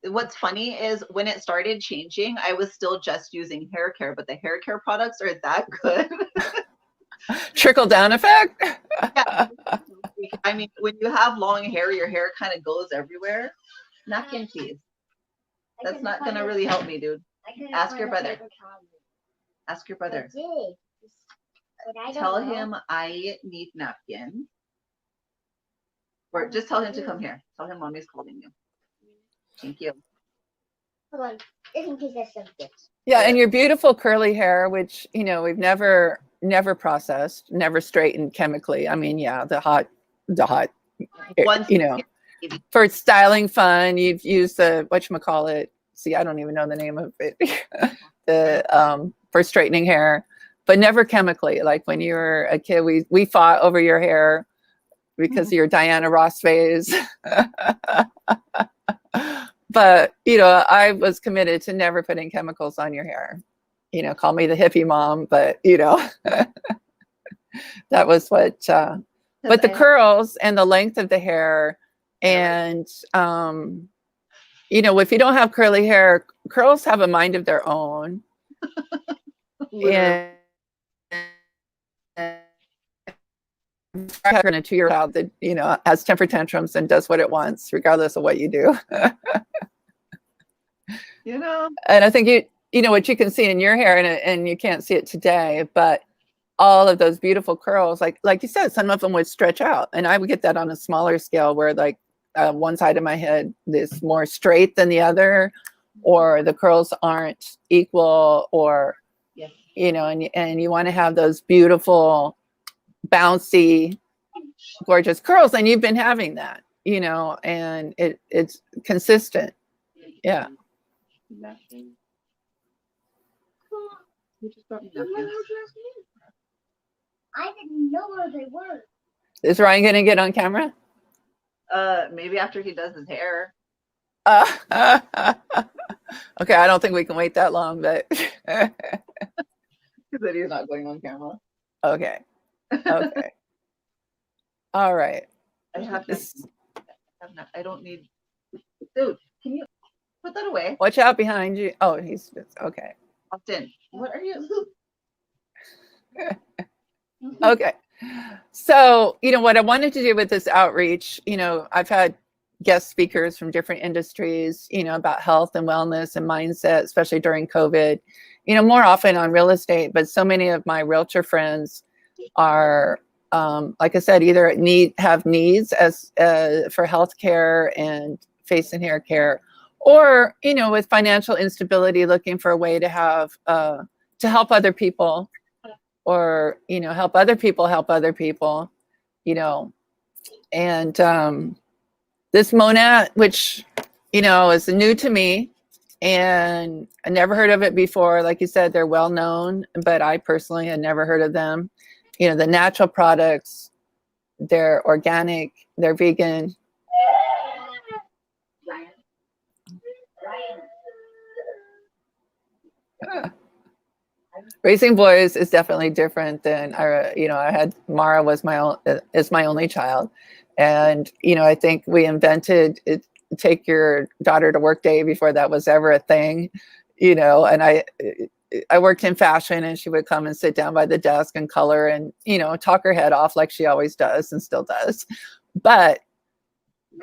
what's funny is when it started changing, I was still just using hair care, but the hair care products are that good. Trickle down effect. Yeah. I mean, when you have long hair, your hair kind of goes everywhere. Napkin, please. That's not gonna really help me, dude. Ask your brother. Ask your brother. Tell him I need napkin. Or just tell him to come here. Tell him mommy's calling you. Thank you. Hold on, just in case there's something. Yeah, and your beautiful curly hair, which, you know, we've never processed, never straightened chemically. I mean, yeah, the hot, Once, you know, for styling fun, you've used the, whatchamacallit, see, I don't even know the name of it, the, for straightening hair, but never chemically. Like when you were a kid, we fought over your hair because of your Diana Ross phase. But, you know, I was committed to never putting chemicals on your hair. You know, call me the hippie mom, but, you know, that was what, but the curls and the length of the hair and, you know, if you don't have curly hair, curls have a mind of their own. And a 2-year-old child that, you know, has temper tantrums and does what it wants, regardless of what you do. You know, and I think you know what you can see in your hair, and you can't see it today, but all of those beautiful curls, like you said, some of them would stretch out, and I would get that on a smaller scale where like one side of my head is more straight than the other, or the curls aren't equal, or yes. You know, and you want to have those beautiful, bouncy, gorgeous curls, and you've been having that, you know, and it's consistent. Yeah. I didn't know where they were. Is Ryan going to get on camera? Maybe after he does his hair. Okay, I don't think we can wait that long, but Because then he's not going on camera. okay. Okay. All right. I have this. I don't need. Dude, can you put that away? Watch out behind you. Oh, he's okay. Austin, what are you? Okay. So, you know, what I wanted to do with this outreach, you know, I've had guest speakers from different industries, you know, about health and wellness and mindset, especially during COVID, you know, more often on real estate, but so many of my realtor friends are, like I said, either have needs as for healthcare and face and hair care, or, you know, with financial instability, looking for a way to have, to help other people, or, you know, help other people, you know, and this MONAT, which, you know, is new to me, and I never heard of it before. Like you said, they're well known, but I personally had never heard of them. You know, the natural products, they're organic, they're vegan. Raising boys is definitely different than I had Mara is my only child, and I think we invented it, take your daughter to work day before that was ever a thing, and I worked in fashion, and she would come and sit down by the desk and color and talk her head off like she always does and still does, but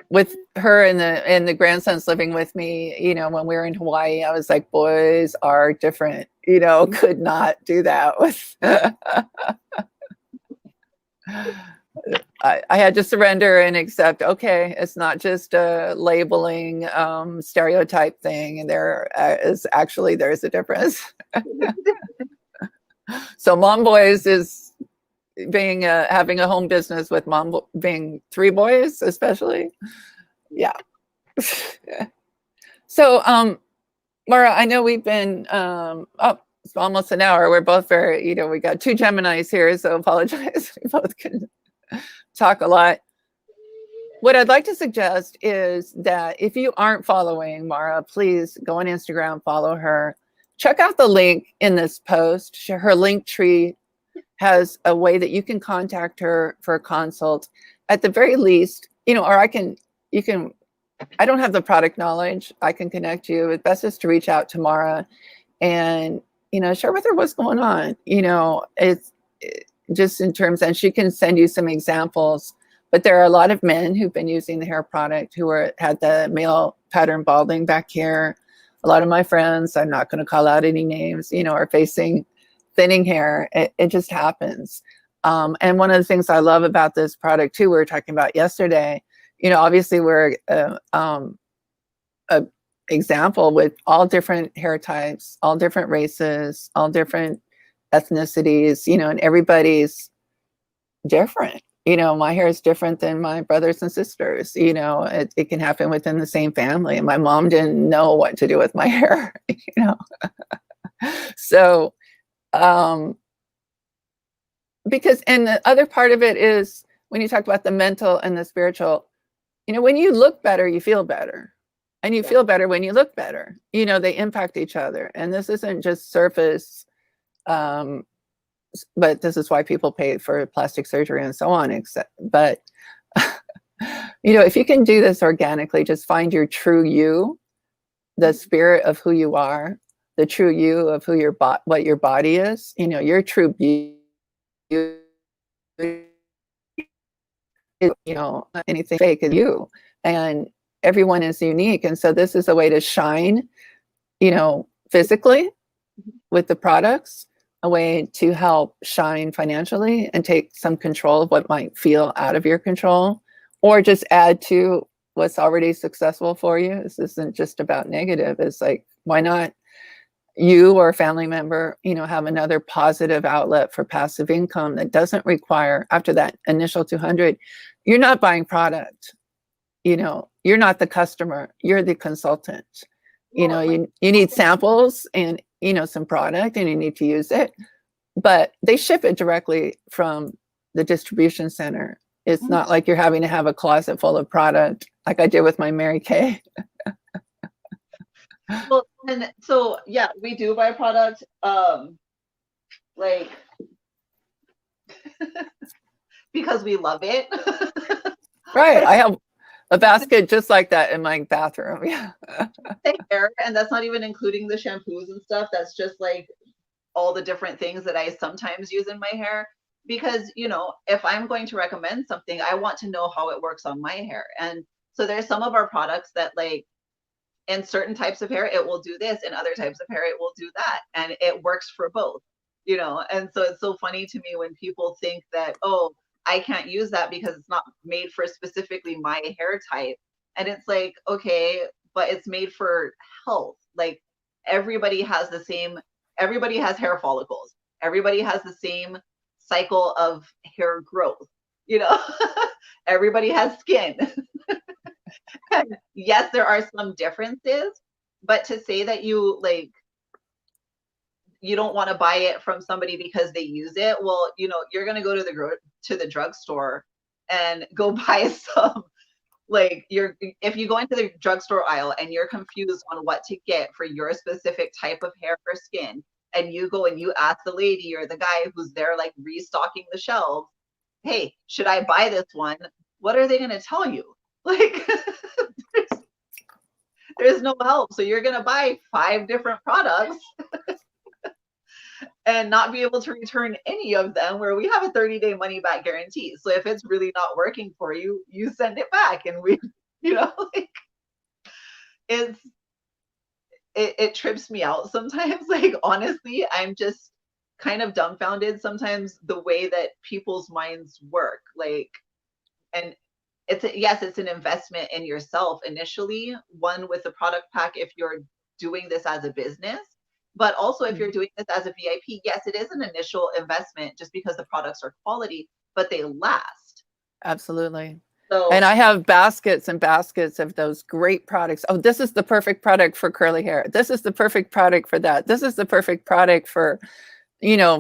with her and the grandsons living with me, when we were in Hawaii, I was like, boys are different, could not do that with I had to surrender and accept, okay, it's not just a labeling stereotype thing, and there's a difference. So mom boys is being having a home business with mom being 3 boys, especially. Yeah. So Mara, I know we've been it's almost an hour. We're both very, we got 2 Geminis here, so apologize. We both can talk a lot. What I'd like to suggest is that if you aren't following Mara, please go on Instagram, follow her. Check out the link in this post. Her Linktree has a way that you can contact her for a consult at the very least, or I don't have the product knowledge. I can connect you. It's best is to reach out to Mara and, share with her what's going on. It's just in terms, and she can send you some examples, but there are a lot of men who've been using the hair product who had the male pattern balding back here. A lot of my friends, I'm not going to call out any names, are facing thinning hair. It just happens. And one of the things I love about this product too, we were talking about yesterday, obviously we're a example with all different hair types, all different races, all different ethnicities, and everybody's different. My hair is different than my brothers and sisters. It can happen within the same family. And my mom didn't know what to do with my hair, So, because, and the other part of it is when you talk about the mental and the spiritual, when you look better, you feel better. And you feel better when you look better. They impact each other. And this isn't just surface, but this is why people pay for plastic surgery and so on. But, if you can do this organically, just find your true you, the spirit of who you are, the true you of who what your body is, your true beauty, anything fake is you, and everyone is unique. And so this is a way to shine, physically with the products, a way to help shine financially and take some control of what might feel out of your control, or just add to what's already successful for you. This isn't just about negative. It's like, why not you or a family member, have another positive outlet for passive income that doesn't require, after that initial 200, you're not buying product, you're not the customer, you're the consultant. You need samples and, some product, and you need to use it, but they ship it directly from the distribution center. It's not like you're having to have a closet full of product like I did with my Mary Kay. Well, and so, yeah, we do buy product, like, because we love it. Right. I have a basket just like that in my bathroom. Yeah. Hair, and that's not even including the shampoos and stuff. That's just like all the different things that I sometimes use in my hair. Because, if I'm going to recommend something, I want to know how it works on my hair. And so there's some of our products that, like, in certain types of hair, it will do this. In other types of hair, it will do that. And it works for both, And so it's so funny to me when people think that, oh, I can't use that because it's not made for specifically my hair type. And it's like, okay, but it's made for health. Like, everybody has hair follicles. Everybody has the same cycle of hair growth, everybody has skin. Yes, there are some differences, but to say that you don't want to buy it from somebody because they use it, well, you're going to go to the drugstore and go buy some Like if you go into the drugstore aisle and you're confused on what to get for your specific type of hair or skin, and you go and you ask the lady or the guy who's there like restocking the shelves, hey, should I buy this one? What are they going to tell you? Like there's no help. So you're going to buy 5 different products and not be able to return any of them, where we have a 30-day money back guarantee. So if it's really not working for you, you send it back, and we, like it trips me out sometimes. Like, honestly, I'm just kind of dumbfounded sometimes the way that people's minds work. Like, and it's an investment in yourself initially, one with the product pack if you're doing this as a business, but also if you're doing this as a VIP, yes, it is an initial investment just because the products are quality, but they last. Absolutely. So, and I have baskets and baskets of those great products. Oh, this is the perfect product for curly hair. This is the perfect product for that. This is the perfect product for,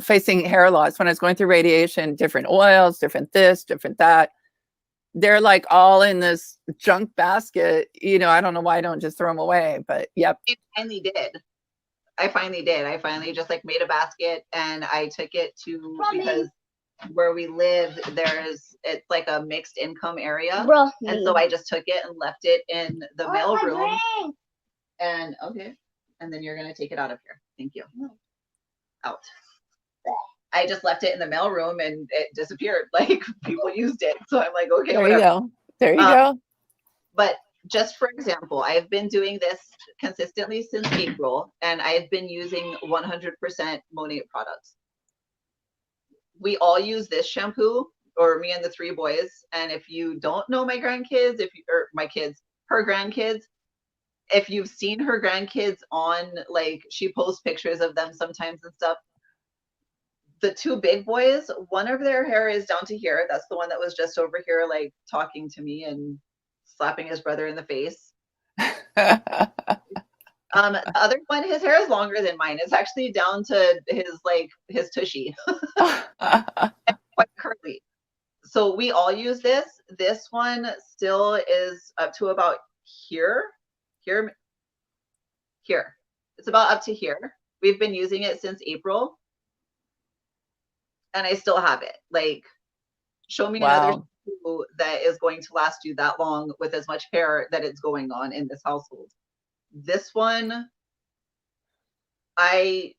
facing hair loss. When I was going through radiation, different oils, different this, different that. They're like all in this junk basket. I don't know why I don't just throw them away, but yep. I finally did. I finally just like made a basket, and I took it to, because where we live, it's like a mixed income area. And so I just took it and left it in the mail room. And okay. And then you're going to take it out of here. Thank you. Out. I just left it in the mail room and it disappeared. Like, people used it. So I'm like, okay, whatever. There you go. But just for example, I've been doing this consistently since April, and I've been using 100% MONAT products. We all use this shampoo, or me and the 3 boys. And if you don't know my grandkids, her grandkids, if you've seen her grandkids on, like, she posts pictures of them sometimes and stuff. The 2 big boys, one of their hair is down to here. That's the one that was just over here, like, talking to me and slapping his brother in the face. The other one, his hair is longer than mine. It's actually down to his tushy. Quite curly. So we all use this. This one still is up to about here. It's about up to here. We've been using it since April, and I still have it. Like, show me another shampoo that is going to last you that long with as much hair that it's going on in this household. This one, I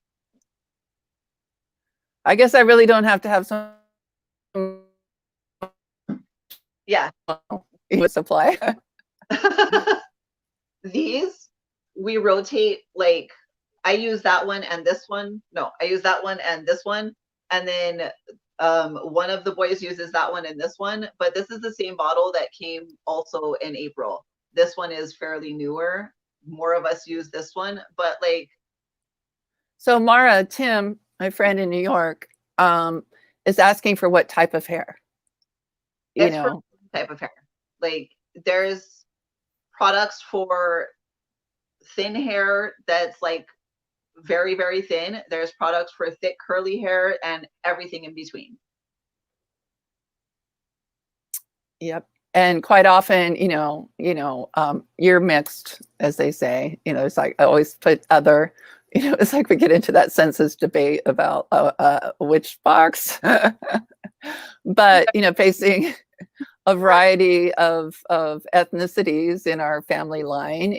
guess I really don't have to have some. Yeah. Supply. These, we rotate, like, I use that one and this one. No, I use that one and this one. And then one of the boys uses that one and this one. But this is the same bottle that came also in April. This one is fairly newer. More of us use this one. But, like. So Mara, Tim, my friend in New York, is asking for what type of hair? For type of hair. Like, there's products for thin hair that's like very, very thin. There's products for thick curly hair and everything in between. Yep. And quite often, you're mixed, as they say. It's like I always put other. It's like we get into that census debate about which box. But facing a variety of ethnicities in our family line,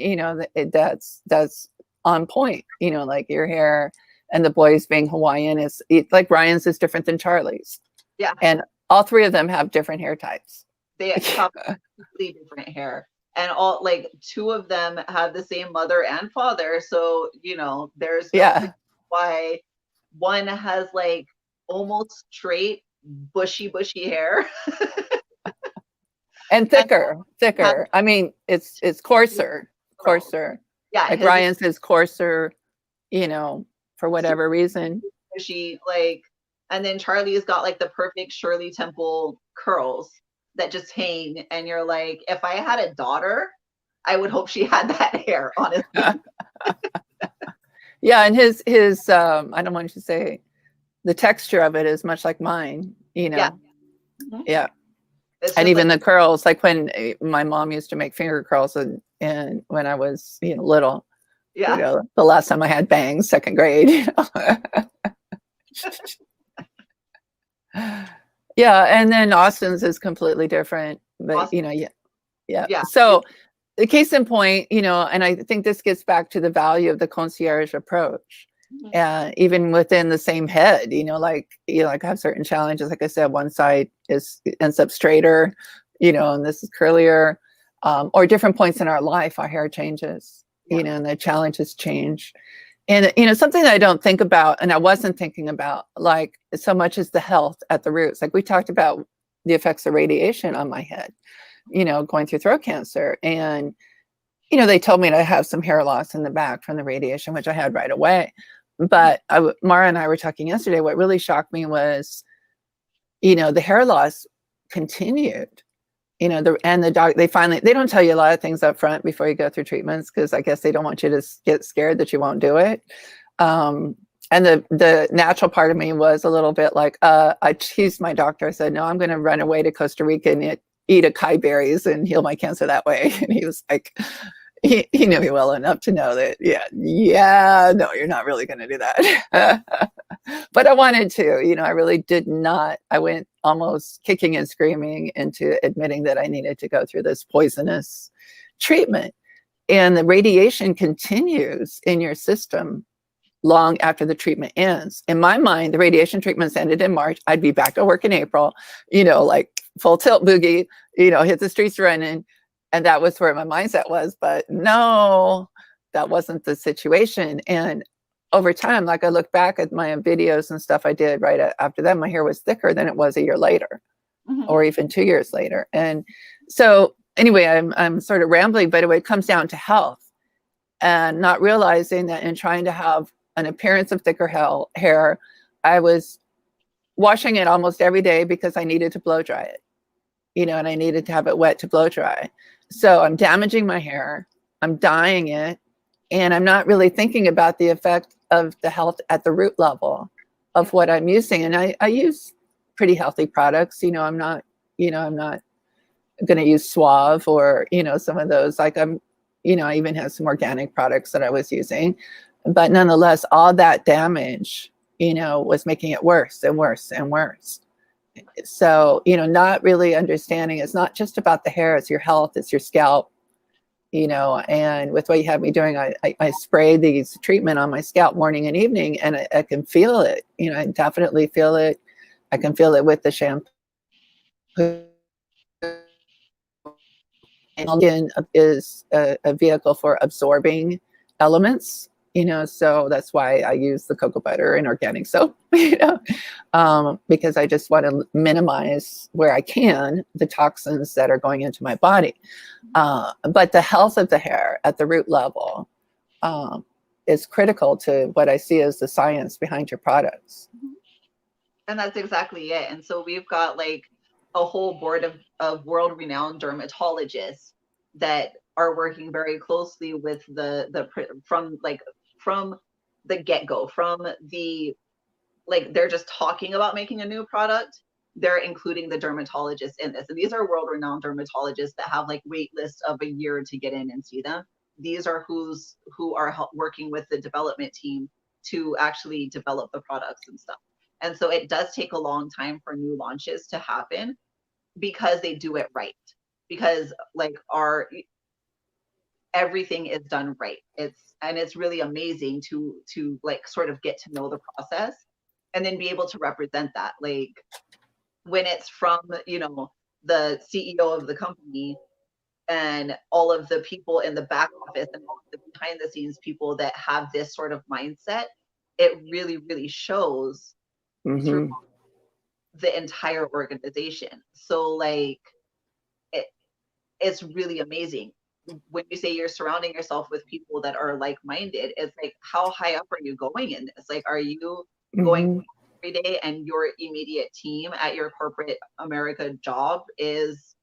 that's on point. Like your hair and the boys being Hawaiian is like Ryan's is different than Charlie's. Yeah. And all 3 of them have different hair types. They have completely different hair. And all, like, 2 of them have the same mother and father. So, there's no why one has like almost straight bushy hair. And thicker. I mean, it's coarser. Yeah. Like Ryan's is coarser, for whatever reason. Bushy, like, and then Charlie's got like the perfect Shirley Temple curls that just hang, and you're like, if I had a daughter, I would hope she had that hair, honestly. Yeah, and his I don't want you to say the texture of it is much like mine, Yeah. Yeah. It's And just even like, the curls, like when my mom used to make finger curls, and when I was, little, yeah, the last time I had bangs, second grade. Yeah, and then Austin's is completely different, but awesome. yeah. Yeah, So the case in point, and I think this gets back to the value of the concierge approach. Even within the same head, like I have certain challenges. Like I said, one side ends up straighter, and this is curlier, or different points in our life, our hair changes, and the challenges change. And something that I don't think about, and I wasn't thinking about, like, so much as the health at the roots. Like we talked about the effects of radiation on my head, going through throat cancer. And they told me to have some hair loss in the back from the radiation, which I had right away. But Mara and I were talking yesterday. What really shocked me was, the hair loss continued. The doc, they don't tell you a lot of things up front before you go through treatments, because I guess they don't want you to get scared that you won't do it. And the natural part of me was a little bit like, I teased my doctor. I said, no, I'm going to run away to Costa Rica and eat acai berries and heal my cancer that way. And he was like, he knew me well enough to know that, no, you're not really going to do that. But I wanted to, I really did not. I went almost kicking and screaming into admitting that I needed to go through this poisonous treatment. And the radiation continues in your system long after the treatment ends. In my mind, the radiation treatments ended in March. I'd be back to work in April, like full tilt boogie, hit the streets running. And that was where my mindset was. But no, that wasn't the situation. And over time, like I look back at my videos and stuff I did right after that, my hair was thicker than it was a year later, or even 2 years later. And so anyway, I'm sort of rambling, but it comes down to health, and not realizing that in trying to have an appearance of thicker hair, I was washing it almost every day because I needed to blow dry it, and I needed to have it wet to blow dry. So I'm damaging my hair, I'm dyeing it, and I'm not really thinking about the effect of the health at the root level of what I'm using. And I use pretty healthy products. I'm not going to use Suave or, some of those. Like I even have some organic products that I was using. But nonetheless, all that damage, was making it worse and worse and worse. So, not really understanding it's not just about the hair, it's your health, it's your scalp, and with what you have me doing, I spray these treatment on my scalp morning and evening, and I can feel it. I definitely feel it. I can feel it with the shampoo. And skin is a vehicle for absorbing elements, so that's why I use the cocoa butter and organic soap, because I just want to minimize where I can the toxins that are going into my body. But the health of the hair at the root level is critical to what I see as the science behind your products. And that's exactly it. And so we've got like a whole board of world-renowned dermatologists that are working very closely with from the get-go, from the, like, they're just talking about making a new product, they're including the dermatologists in this. And these are world-renowned dermatologists that have like wait lists of a year to get in and see them. These are who are working with the development team to actually develop the products and stuff. And so it does take a long time for new launches to happen because they do it right. Because like everything is done right. It's really amazing to like sort of get to know the process and then be able to represent that. Like when it's from, the CEO of the company and all of the people in the back office and all of the behind the scenes people that have this sort of mindset, it really, really shows through the entire organization. So like it's really amazing. When you say you're surrounding yourself with people that are like-minded, it's like, how high up are you going in this? Like, are you going every day and your immediate team at your corporate America job is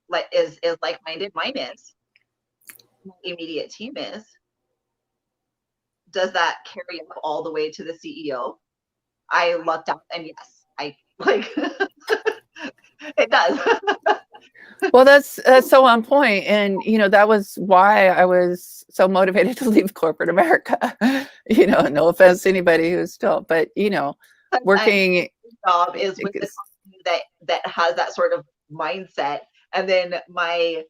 like-minded? Mine is. My immediate team is. Does that carry up all the way to the CEO? I lucked out, and yes, I like it does. Well, that's so on point. And, you know, that was why I was so motivated to leave corporate America. You know, no offense to anybody who's still, but, you know, working. Job is with the company that has that sort of mindset. And then my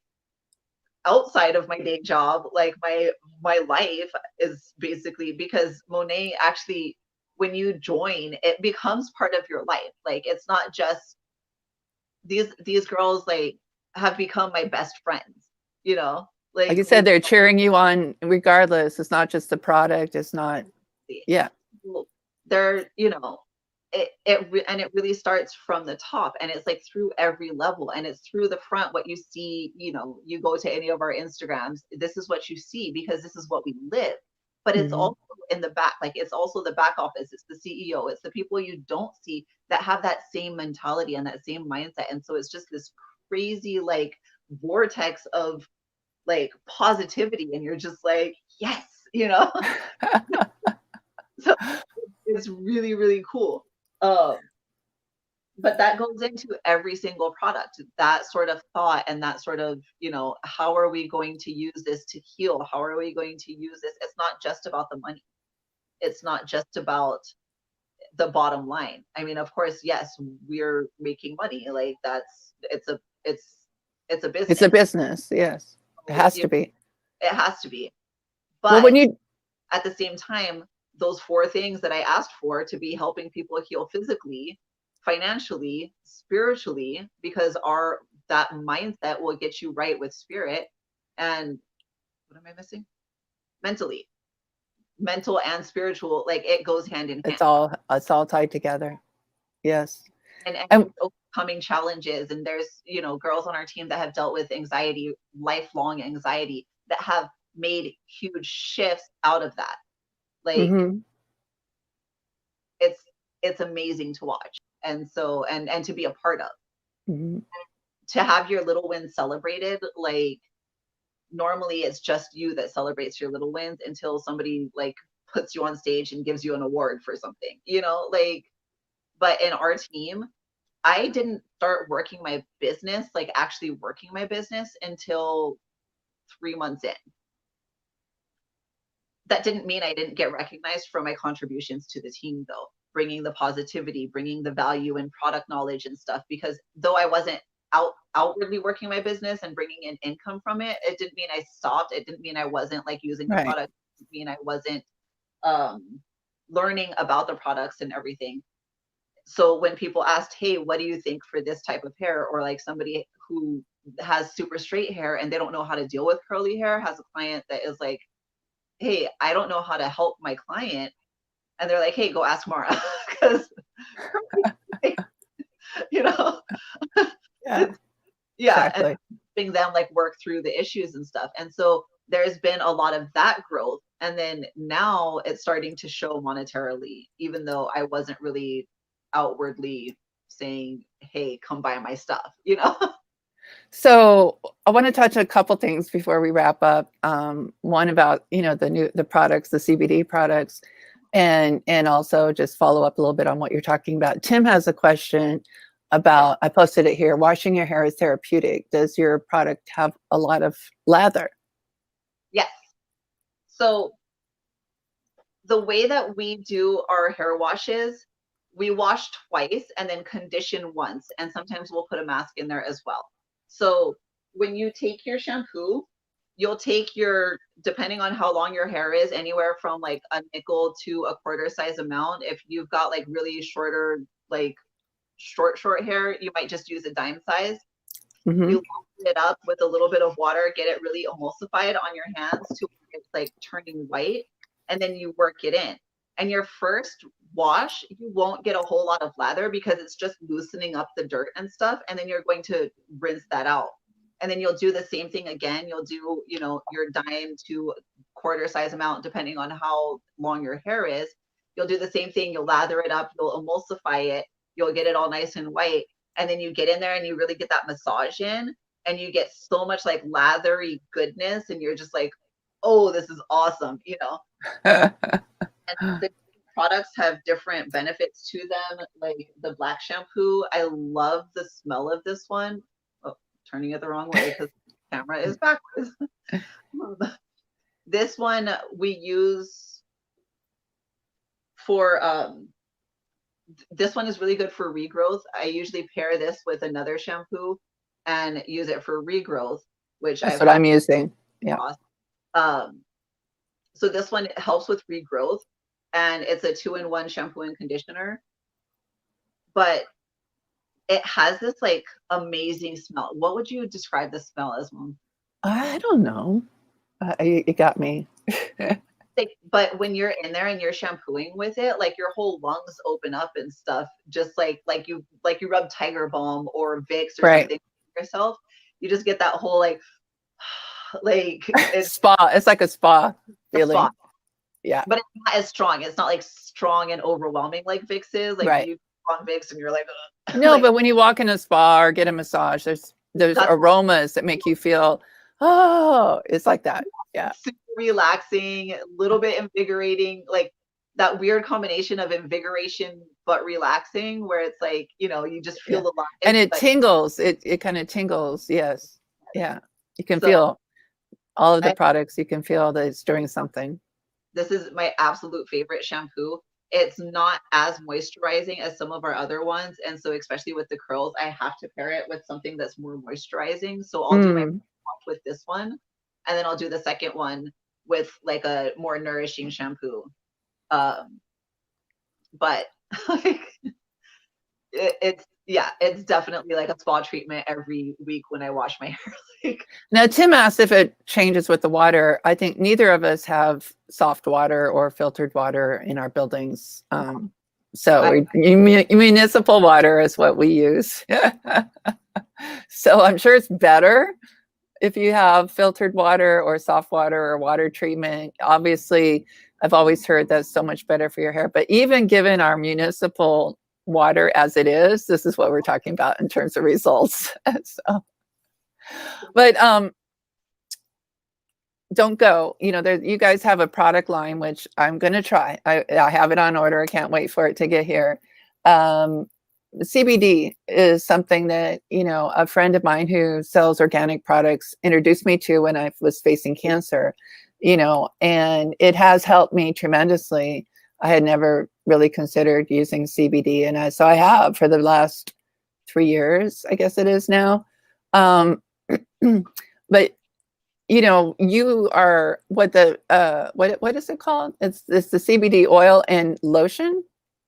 outside of my day job, like my life is basically, because Monet actually, when you join, it becomes part of your life. Like, it's not just these girls like have become my best friends, you know, Like you said, they're cheering you on regardless. It's not just the product. It's not, yeah. They're, you know, and it really starts from the top, and it's like through every level, and it's through the front. What you see, you know, you go to any of our Instagrams, this is what you see, because this is what we live. But it's also in the back, like it's also the back office, it's the CEO, it's the people you don't see that have that same mentality and that same mindset. And so it's just this crazy like vortex of like positivity, and you're just like, yes, you know. So it's really, really cool. But that goes into every single product, that sort of thought, and that sort of, you know, how are we going to use this to heal? How are we going to use this? It's not just about the money. It's not just about the bottom line. I mean, of course, yes, we're making money. Like it's a business. It's a business. Yes. It has to be. It has to be. Well, But when you, at the same time, those 4 things that I asked for to be helping people heal physically, financially, spiritually, because that mindset will get you right with spirit. And what am I missing? Mentally, mental and spiritual, like it goes hand in hand. it's all tied together. Yes. And overcoming challenges. And there's, you know, girls on our team that have dealt with anxiety, lifelong anxiety, that have made huge shifts out of that. Like it's amazing to watch. And so, and to be a part of, to have your little wins celebrated. Like normally it's just you that celebrates your little wins until somebody like puts you on stage and gives you an award for something, you know, like, but in our team, I didn't start working my business, like actually working my business, until 3 months in. That didn't mean I didn't get recognized for my contributions to the team, though, bringing the positivity, bringing the value and product knowledge and stuff, because though I wasn't outwardly working my business and bringing in income from it, it didn't mean I stopped. It didn't mean I wasn't like using the product. It didn't mean I wasn't learning about the products and everything. So when people asked, hey, what do you think for this type of hair? Or like somebody who has super straight hair and they don't know how to deal with curly hair, has a client that is like, hey, I don't know how to help my client. And they're like, hey, go ask Mara. Because, you know, yeah, exactly. And helping them like work through the issues and stuff. And so there's been a lot of that growth. And then now it's starting to show monetarily, even though I wasn't really outwardly saying, hey, come buy my stuff, you know? So I want to touch a couple things before we wrap up. One about, you know, the products, the CBD products, and also just follow up a little bit on what you're talking about. Tim has a question about, I posted it here, washing your hair is therapeutic. Does your product have a lot of lather? Yes. So the way that we do our hair washes, we wash twice and then condition once. And sometimes we'll put a mask in there as well. So when you take your shampoo, you'll take your, depending on how long your hair is, anywhere from like a nickel to a quarter size amount. If you've got like really shorter, like short hair, you might just use a dime size. You load it up with a little bit of water, get it really emulsified on your hands to where it's like turning white, and then you work it in. And your first wash, you won't get a whole lot of lather because it's just loosening up the dirt and stuff. And then you're going to rinse that out. And then you'll do the same thing again. You'll do, you know, your dime to quarter size amount, depending on how long your hair is. You'll do the same thing. You'll lather it up. You'll emulsify it. You'll get it all nice and white. And then you get in there and you really get that massage in, and you get so much like lathery goodness. And you're just like, oh, this is awesome, you know? And the products have different benefits to them. Like the black shampoo, I love the smell of this one. Oh, turning it the wrong way because the camera is backwards. This one we use for, this one is really good for regrowth. I usually pair this with another shampoo and use it for regrowth, which That's what I'm using. Yeah. So this one helps with regrowth, and it's a 2-in-1 shampoo and conditioner, but it has this like amazing smell. What would you describe the smell as, Mom? I don't know. You got me. Like, but when you're in there and you're shampooing with it, like your whole lungs open up and stuff, just like you rub Tiger Balm or Vicks or something yourself. You just get that whole like it's spa. It's like a spa feeling. Spa. Yeah. But it's not as strong. It's not like strong and overwhelming like Vicks is. Like you on Vicks and you're like, ugh. No, like, but when you walk in a spa or get a massage, there's aromas that make you feel, oh, it's like that. Yeah. Super relaxing, a little bit invigorating, like that weird combination of invigoration but relaxing, where it's like, you know, you just feel the light. And it tingles. It kind of tingles. Yes. Yeah. You can feel all of the products. You can feel that it's doing something. This is my absolute favorite shampoo. It's not as moisturizing as some of our other ones. And so especially with the curls, I have to pair it with something that's more moisturizing. So I'll do my wash with this one. And then I'll do the second one with like a more nourishing shampoo. But like, it's definitely like a spa treatment every week when I wash my hair. Now, Tim asked if it changes with the water. I think neither of us have soft water or filtered water in our buildings. So municipal water is what we use. So I'm sure it's better if you have filtered water or soft water or water treatment. Obviously, I've always heard that's so much better for your hair. But even given our municipal water as it is, this is what we're talking about in terms of results. So, but don't go. You know, you guys have a product line, which I'm going to try. I have it on order. I can't wait for it to get here. CBD is something that, you know, a friend of mine who sells organic products introduced me to when I was facing cancer, you know, and it has helped me tremendously. I had never really considered using CBD, and so I have for the last 3 years, I guess it is now. But you know, you are what is it called? It's the CBD oil and lotion.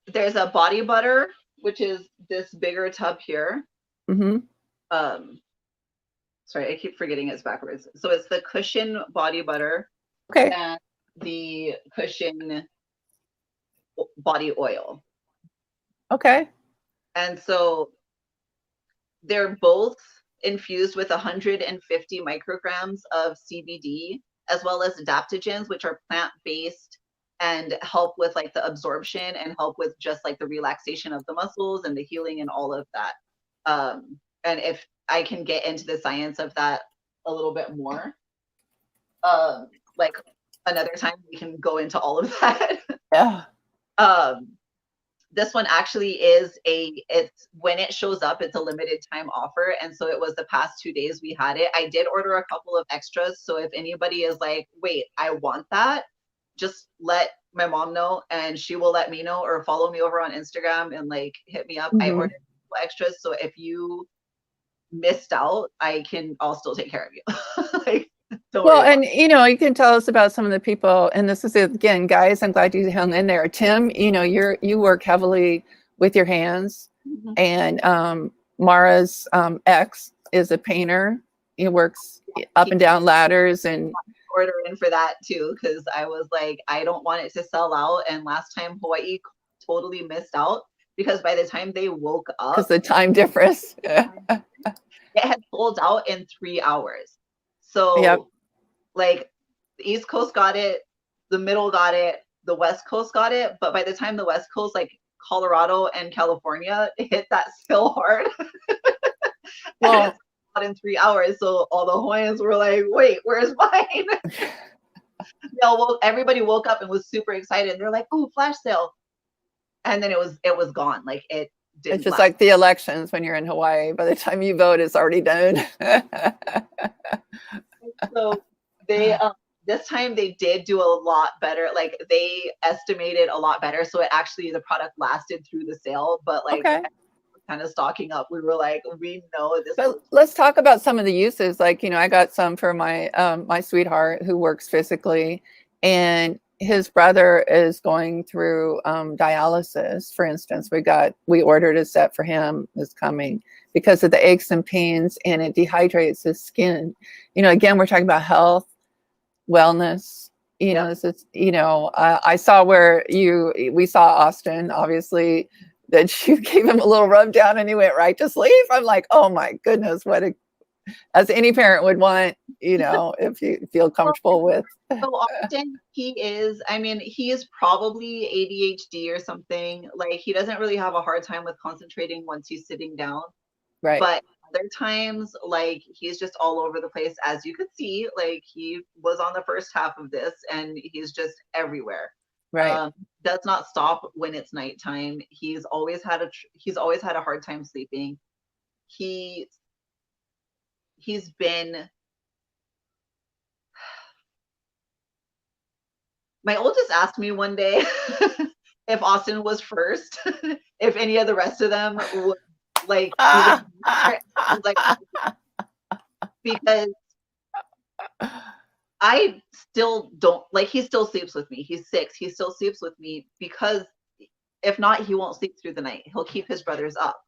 There's a body butter, which is this bigger tub here. Sorry, I keep forgetting it's backwards. So it's the cushion body butter. Okay. And the cushion body oil. Okay. And so they're both infused with 150 micrograms of CBD, as well as adaptogens, which are plant-based and help with like the absorption and help with just like the relaxation of the muscles and the healing and all of that. And if I can get into the science of that a little bit more, like another time we can go into all of that. Yeah. This one actually is it's when it shows up, it's a limited time offer. And so it was the past 2 days we had it. I did order a couple of extras. So if anybody is like, wait, I want that, just let my mom know and she will let me know, or follow me over on Instagram and like hit me up. I ordered extras. So if you missed out, I'll still take care of you. Like, well, and you know, you can tell us about some of the people, and this is again, guys, I'm glad you hung in there. Tim, you know, you work heavily with your hands, and Mara's ex is a painter. He works up and down ladders, and order in for that too, because I was like, I don't want it to sell out. And last time Hawaii totally missed out, because by the time they woke up, because the time difference, it had sold out in 3 hours. So like the East Coast got it, the middle got it, the West Coast got it. But by the time the West Coast, like Colorado and California, hit that so hard. Well, in 3 hours. So all the Hawaiians were like, wait, where's mine? Everybody woke up and was super excited. They're like, oh, flash sale. And then it was gone. Like didn't It's just last. like the elections when you're in Hawaii. By the time you vote, it's already done. So they this time they did do a lot better. Like they estimated a lot better. So it actually the product lasted through the sale, but like Okay. kind of stocking up. We were like, we know this. But let's talk about some of the uses. Like, you know, I got some for my my sweetheart who works physically, and his brother is going through dialysis, for instance. We ordered a set for him, is coming because of the aches and pains, and it dehydrates his skin. You know, again, we're talking about health, wellness. You know, this is, you know, I saw where we saw Austin, obviously, that you gave him a little rub down and he went right to sleep. I'm like, oh my goodness, as any parent would want, you know, if you feel comfortable with. So often he is probably ADHD or something. Like he doesn't really have a hard time with concentrating once he's sitting down. Right. But other times, like he's just all over the place, as you could see. Like he was on the first half of this, and he's just everywhere. Right. Does not stop when it's nighttime. He's always had a hard time sleeping. He's been. My oldest asked me one day if Austin was first, if any of the rest of them would like, like because I still don't like, he still sleeps with me. He's 6. He still sleeps with me because if not, he won't sleep through the night. He'll keep his brothers up.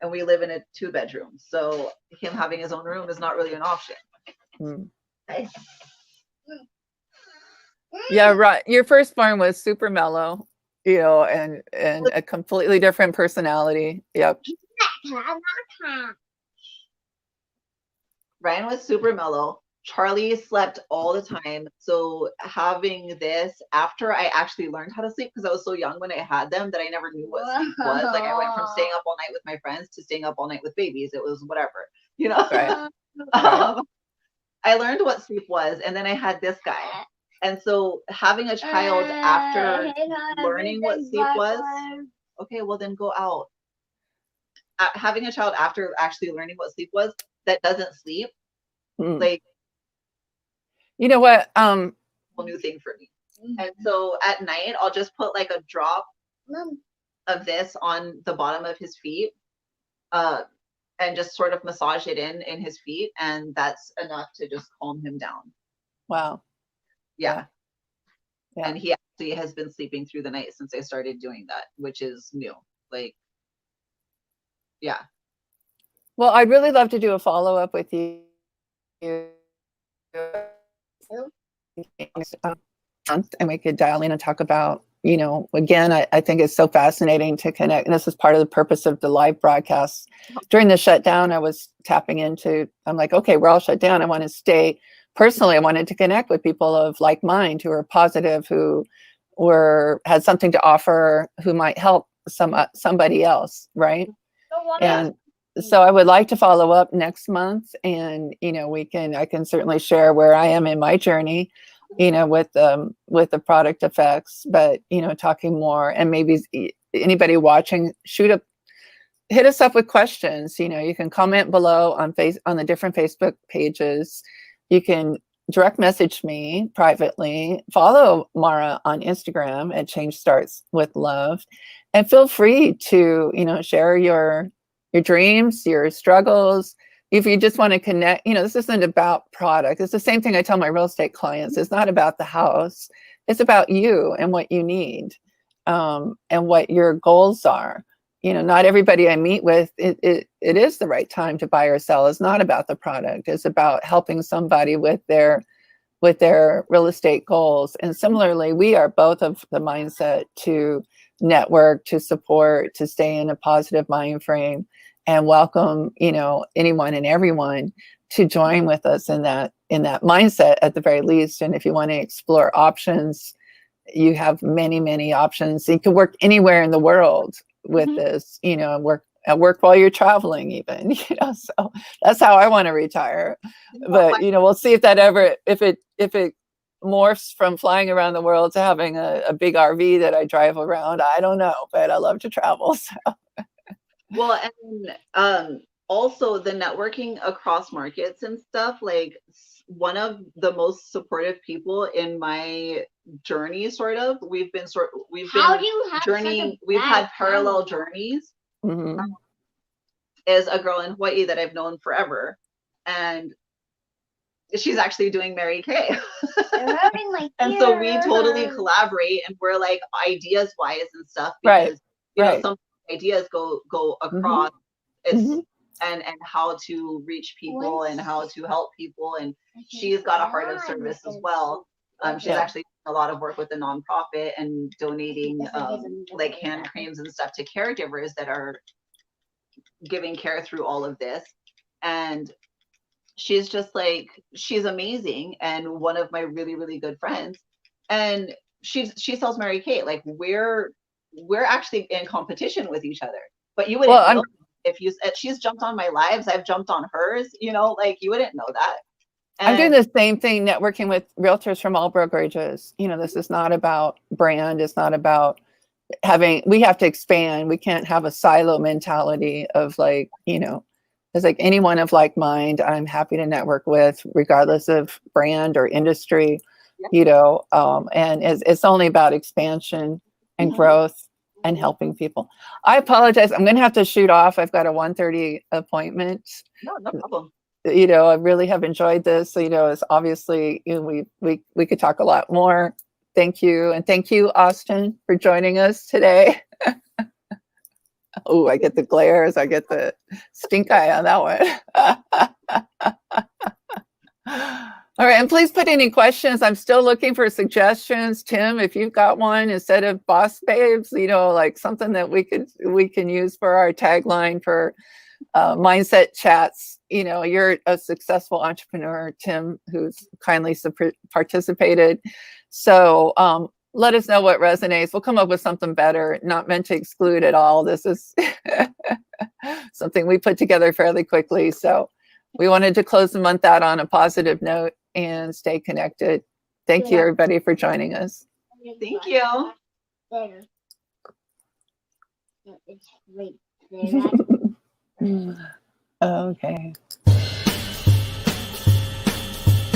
And we live in a 2-bedroom. So him having his own room is not really an option. Okay. Yeah, right. Your firstborn was super mellow, you know, and a completely different personality. Yep. Ryan was super mellow. Charlie slept all the time. So having this after I actually learned how to sleep, because I was so young when I had them that I never knew what sleep was. Like I went from staying up all night with my friends to staying up all night with babies. It was whatever, you know. Right. I learned what sleep was, and then I had this guy. And so having a child after learning what sleep was, okay, well then go out. Having a child after actually learning what sleep was that doesn't sleep, like, you know what? A new thing for me. And so at night, I'll just put like a drop of this on the bottom of his feet, and just sort of massage it in his feet, and that's enough to just calm him down. Wow. Yeah. And he actually has been sleeping through the night since I started doing that, which is new. Like, yeah. Well, I'd really love to do a follow-up with you. And we could dial in and talk about, you know, again, I think it's so fascinating to connect. And this is part of the purpose of the live broadcast. During the shutdown, I was tapping into, I'm like, okay, we're all shut down. I want to stay. Personally, I wanted to connect with people of like mind who are positive, who had something to offer, who might help somebody else, right? And so I would like to follow up next month, and you know, I can certainly share where I am in my journey, you know, with the product effects, but you know, talking more, and maybe anybody watching, hit us up with questions. You know, you can comment below on the different Facebook pages. You can direct message me privately, follow Mara on Instagram at ChangeStartsWithLOVE, and feel free to, you know, share your dreams, your struggles. If you just want to connect, you know, this isn't about product. It's the same thing I tell my real estate clients. It's not about the house. It's about you and what you need, and what your goals are. You know, not everybody I meet with, it is the right time to buy or sell. It's not about the product. It's about helping somebody with their real estate goals. And similarly, we are both of the mindset to network, to support, to stay in a positive mind frame, and welcome, you know, anyone and everyone to join with us in that mindset at the very least. And if you want to explore options, you have many, many options. You can work anywhere in the world with this, you know, work while you're traveling even, you know. So that's how I want to retire. But you know, we'll see if it morphs from flying around the world to having a big RV that I drive around. I don't know, but I love to travel. So Well, and also the networking across markets and stuff, like one of the most supportive people in my journey, sort of, we've been How do you have journeying, we've had parallel journeys, is a girl in Hawaii that I've known forever. And she's actually doing Mary Kay. And so we totally collaborate, and we're like ideas wise and stuff, because you know, some ideas go across. It's and how to reach people and how to help people, and she's got a heart of service as well. She's actually doing a lot of work with a nonprofit and donating like hand creams and stuff to caregivers that are giving care through all of this. And she's just like, she's amazing, and one of my really, really good friends. And she sells Mary Kay. Like we're actually in competition with each other. But you wouldn't know if she's jumped on my lives, I've jumped on hers, you know, like you wouldn't know that. And I'm doing the same thing, networking with realtors from all brokerages. You know, this is not about brand. It's not about we have to expand. We can't have a silo mentality of like, you know, it's like anyone of like mind, I'm happy to network with, regardless of brand or industry, you know, and it's only about expansion and growth and helping people. I apologize. I'm going to have to shoot off. I've got a 1:30 appointment. No problem. You know, I really have enjoyed this. So, you know, it's obviously, you know, we could talk a lot more. Thank you. And thank you, Austin, for joining us today. Oh, I get the glares. I get the stink eye on that one. All right. And please put any questions. I'm still looking for suggestions. Tim, if you've got one instead of boss babes, you know, like something that we can use for our tagline for mindset chats. You know, you're a successful entrepreneur, Tim, who's kindly participated. So let us know what resonates. We'll come up with something better, not meant to exclude at all. This is something we put together fairly quickly. So we wanted to close the month out on a positive note and stay connected. Thank you, everybody, for joining us. Thank you. Okay.